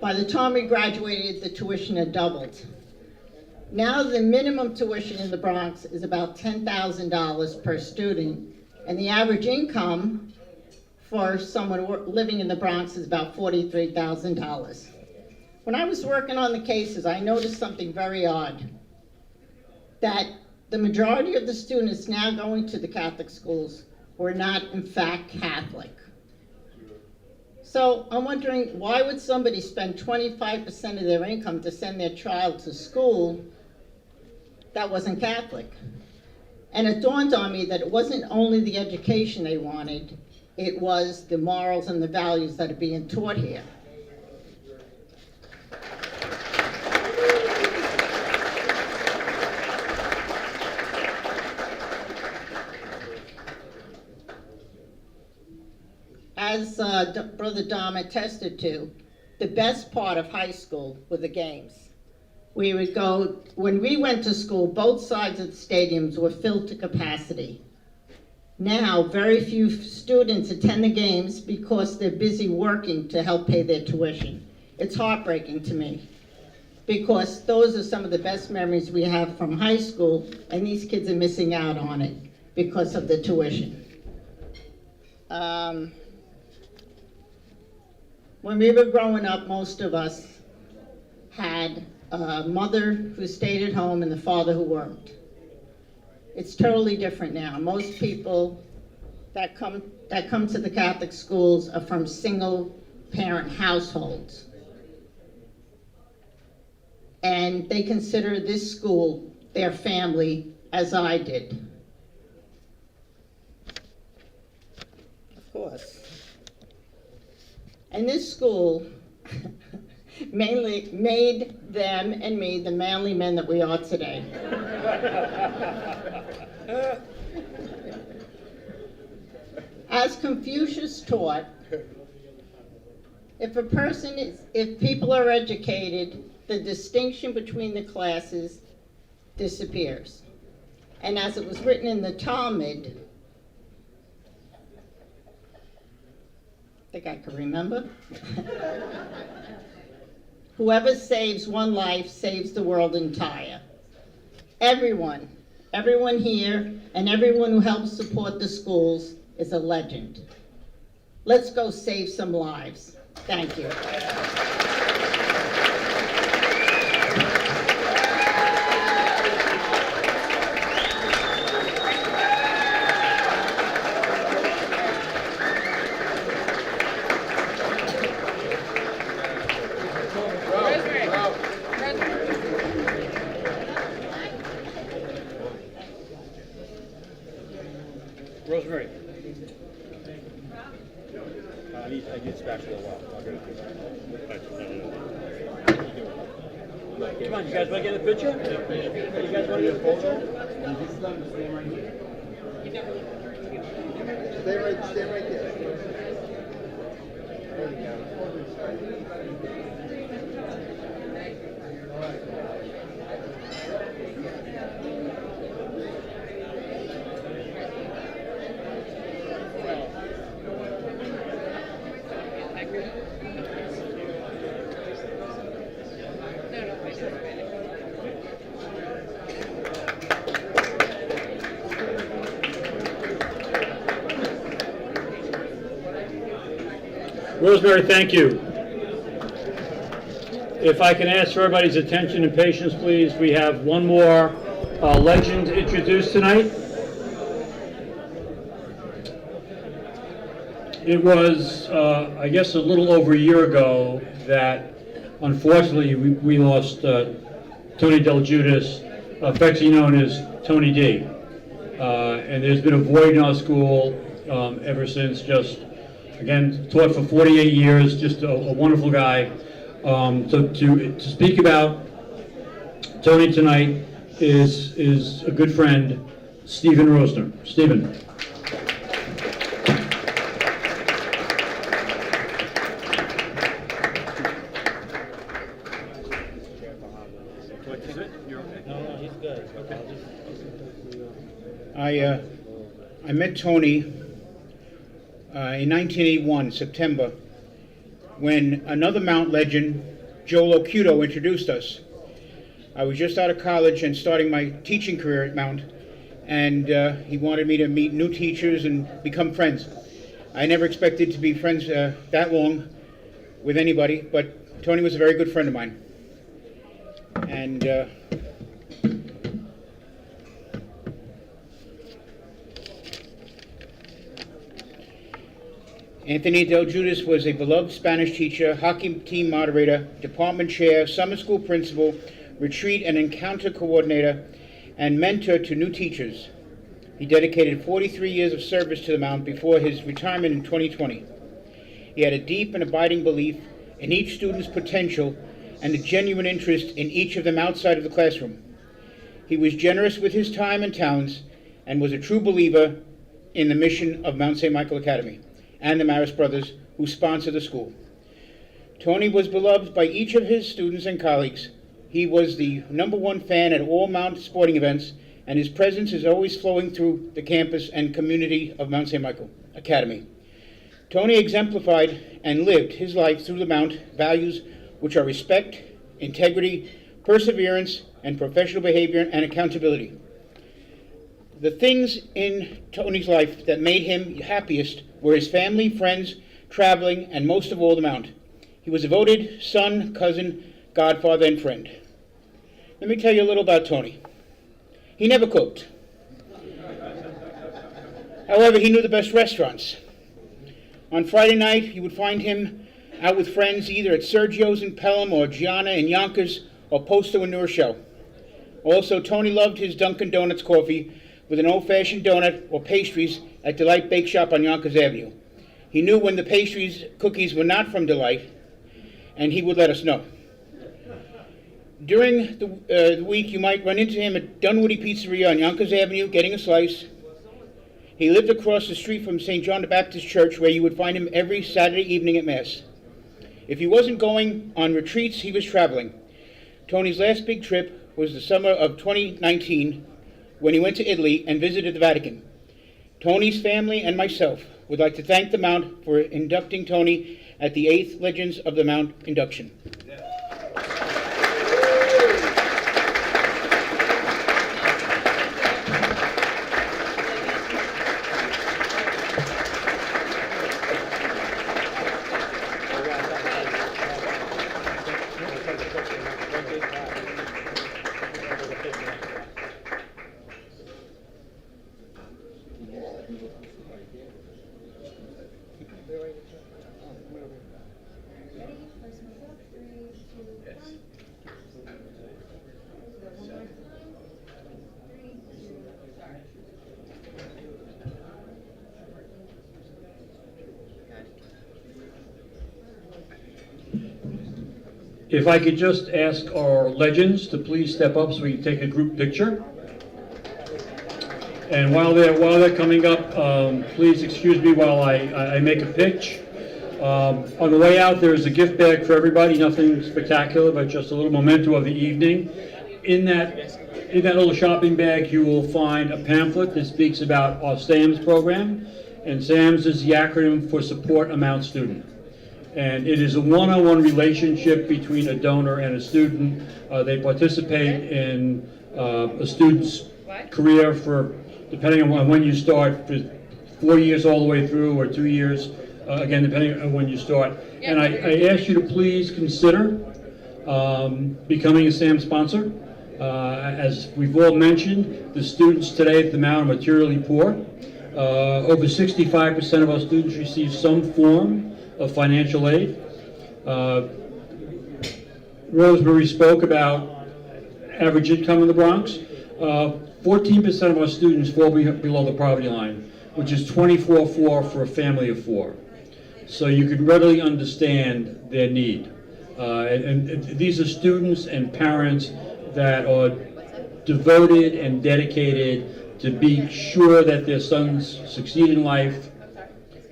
By the time we graduated, the tuition had doubled. Now the minimum tuition in the Bronx is about $10,000 per student, and the average income for someone living in the Bronx is about $43,000. When I was working on the cases, I noticed something very odd, that the majority of the students now going to the Catholic schools were not in fact Catholic. So I'm wondering, why would somebody spend 25% of their income to send their child to school that wasn't Catholic? And it dawned on me that it wasn't only the education they wanted, it was the morals and the values that are being taught here. As Brother Dom attested to, the best part of high school were the games. We would go, when we went to school, both sides of the stadiums were filled to capacity. Now, very few students attend the games because they're busy working to help pay their tuition. It's heartbreaking to me, because those are some of the best memories we have from high school, and these kids are missing out on it because of the tuition. When we were growing up, most of us had a mother who stayed at home and the father who worked. It's totally different now. Most people that come to the Catholic schools are from single-parent households. And they consider this school their family, as I did. Of course. And this school mainly made them and me the manly men that we are today. As Confucius taught, if people are educated, the distinction between the classes disappears. And as it was written in the Talmud, I think I can remember. Whoever saves one life saves the world entire. Everyone here and everyone who helps support the schools is a legend. Let's go save some lives. Thank you. Rosemary. I need spatula well. Come on, you guys want to get a picture? You guys want to get a photo? Stay right there. Rosemary, thank you. If I can ask for everybody's attention and patience, please. We have one more legend introduced tonight. It was, I guess, a little over a year ago that, unfortunately, we lost Tony Del Giudice, affectionately known as Tony D. And there's been a void in our school ever since. Just, again, taught for 48 years, just a wonderful guy. To speak about Tony tonight is a good friend, Stephen Rosner. Stephen. I met Tony in 1981, September, when another Mount legend, Joe Locuto, introduced us. I was just out of college and starting my teaching career at Mount, and he wanted me to meet new teachers and become friends. I never expected to be friends that long with anybody, but Tony was a very good friend of mine. And Anthony Del Judas was a beloved Spanish teacher, hockey team moderator, department chair, summer school principal, retreat and encounter coordinator, and mentor to new teachers. He dedicated 43 years of service to the Mount before his retirement in 2020. He had a deep and abiding belief in each student's potential and a genuine interest in each of them outside of the classroom. He was generous with his time and talents and was a true believer in the mission of Mount St. Michael Academy and the Maris brothers who sponsor the school. Tony was beloved by each of his students and colleagues. He was the #1 fan at all Mount sporting events, and his presence is always flowing through the campus and community of Mount St. Michael Academy. Tony exemplified and lived his life through the Mount values, which are respect, integrity, perseverance, and professional behavior and accountability. The things in Tony's life that made him happiest were his family, friends, traveling, and most of all, the Mount. He was a devoted son, cousin, godfather, and friend. Let me tell you a little about Tony. He never cooked. However, he knew the best restaurants. On Friday night, you would find him out with friends either at Sergio's in Pelham or Gianna in Yonkers or Posto in New Rochelle. Also, Tony loved his Dunkin' Donuts coffee with an old-fashioned donut or pastries at Delight Bake Shop on Yonkers Avenue. He knew when the cookies were not from Delight, and he would let us know. During the week, you might run into him at Dunwoody Pizzeria on Yonkers Avenue getting a slice. He lived across the street from St. John the Baptist Church, where you would find him every Saturday evening at Mass. If he wasn't going on retreats, he was traveling. Tony's last big trip was the summer of 2019, when he went to Italy and visited the Vatican. Tony's family and myself would like to thank the Mount for inducting Tony at the 8th Legends of the Mount induction. If I could just ask our legends to please step up so we can take a group picture. And while they're coming up, please excuse me while I make a pitch. On the way out, there's a gift bag for everybody, nothing spectacular, but just a little memento of the evening. In that little shopping bag, you will find a pamphlet that speaks about our SAMS program. And SAMS is the acronym for Support a Mount Student. And it is a one-on-one relationship between a donor and a student. They participate in a student's career for, depending on when you start, for 4 years all the way through, or 2 years, again, depending on when you start. And I ask you to please consider becoming a SAM sponsor. As we've all mentioned, the students today at the Mount are materially poor. Over 65% of our students receive some form of financial aid. Rosemary spoke about average income in the Bronx. 14% of our students fall below the poverty line, which is $24,400 for a family of 4. So you can readily understand their need. And these are students and parents that are devoted and dedicated to be sure that their sons succeed in life,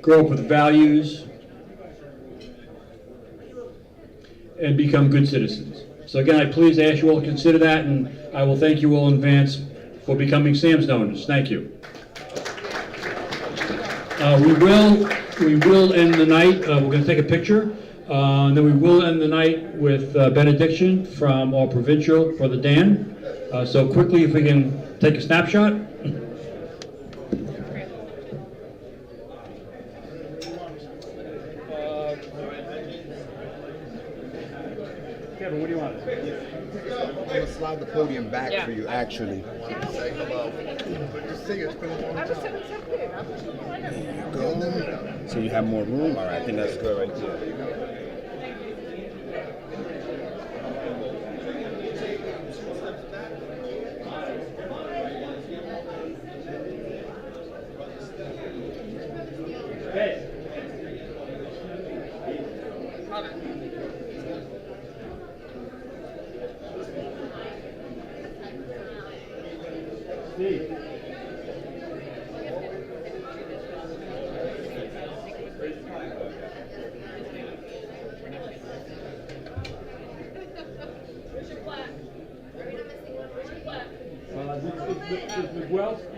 grow up with values, and become good citizens. So again, I please ask you all to consider that, and I will thank you all in advance for becoming SAMS donors. Thank you. We will end the night. We're going to take a picture. Then we will end the night with benediction from our provincial, Brother Dan. So quickly, if we can take a snapshot. Kevin, what do you want? I'm gonna slide the podium back for you, actually. Say hello. Just sing it. It's been a long time. There you go. So you have more room? All right, I think that's good right there.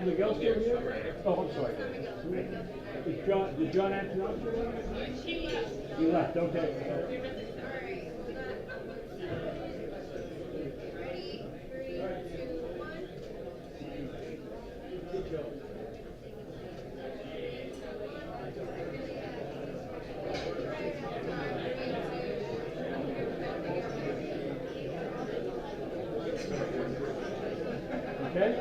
Miguel still here? Oh, I'm sorry. Did John Antonoff? He left, okay. Okay?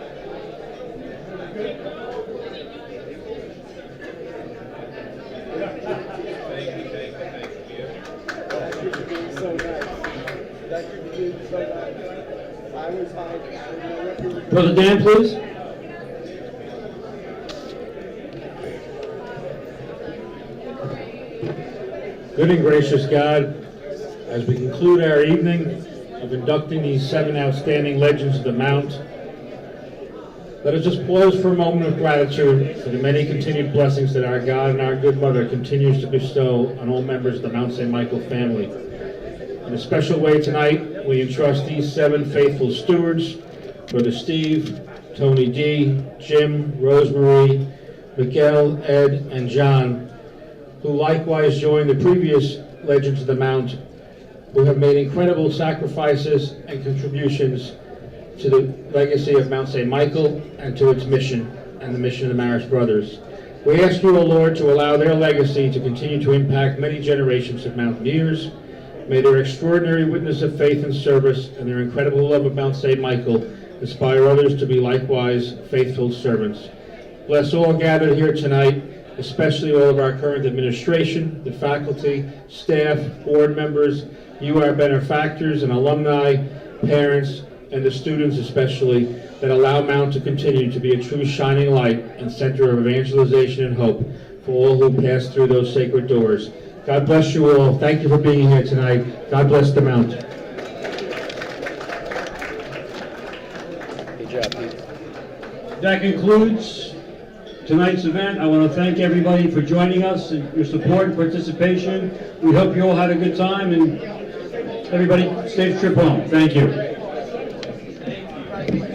Brother Dan, please. Good and gracious God, as we conclude our evening of inducting these 7 outstanding legends of the Mount, let us just pause for a moment of gratitude for the many continued blessings that our God and our good Mother continues to bestow on all members of the Mount St. Michael family. In a special way tonight, we entrust these 7 faithful stewards, Brother Steve, Tony D, Jim, Rosemary, Miguel, Ed, and John, who likewise joined the previous Legends of the Mount, who have made incredible sacrifices and contributions to the legacy of Mount St. Michael and to its mission and the mission of the Marist Brothers. We ask you, O Lord, to allow their legacy to continue to impact many generations of Mountaineers. May their extraordinary witness of faith and service and their incredible love of Mount St. Michael inspire others to be likewise faithful servants. Bless all gathered here tonight, especially all of our current administration, the faculty, staff, board members, you our benefactors and alumni, parents, and the students especially, that allow Mount to continue to be a true shining light and center of evangelization and hope for all who pass through those sacred doors. God bless you all. Thank you for being here tonight. God bless the Mount. Good job, Pete. That concludes tonight's event. I want to thank everybody for joining us and your support and participation. We hope you all had a good time, and everybody, safe trip home. Thank you. Thank you.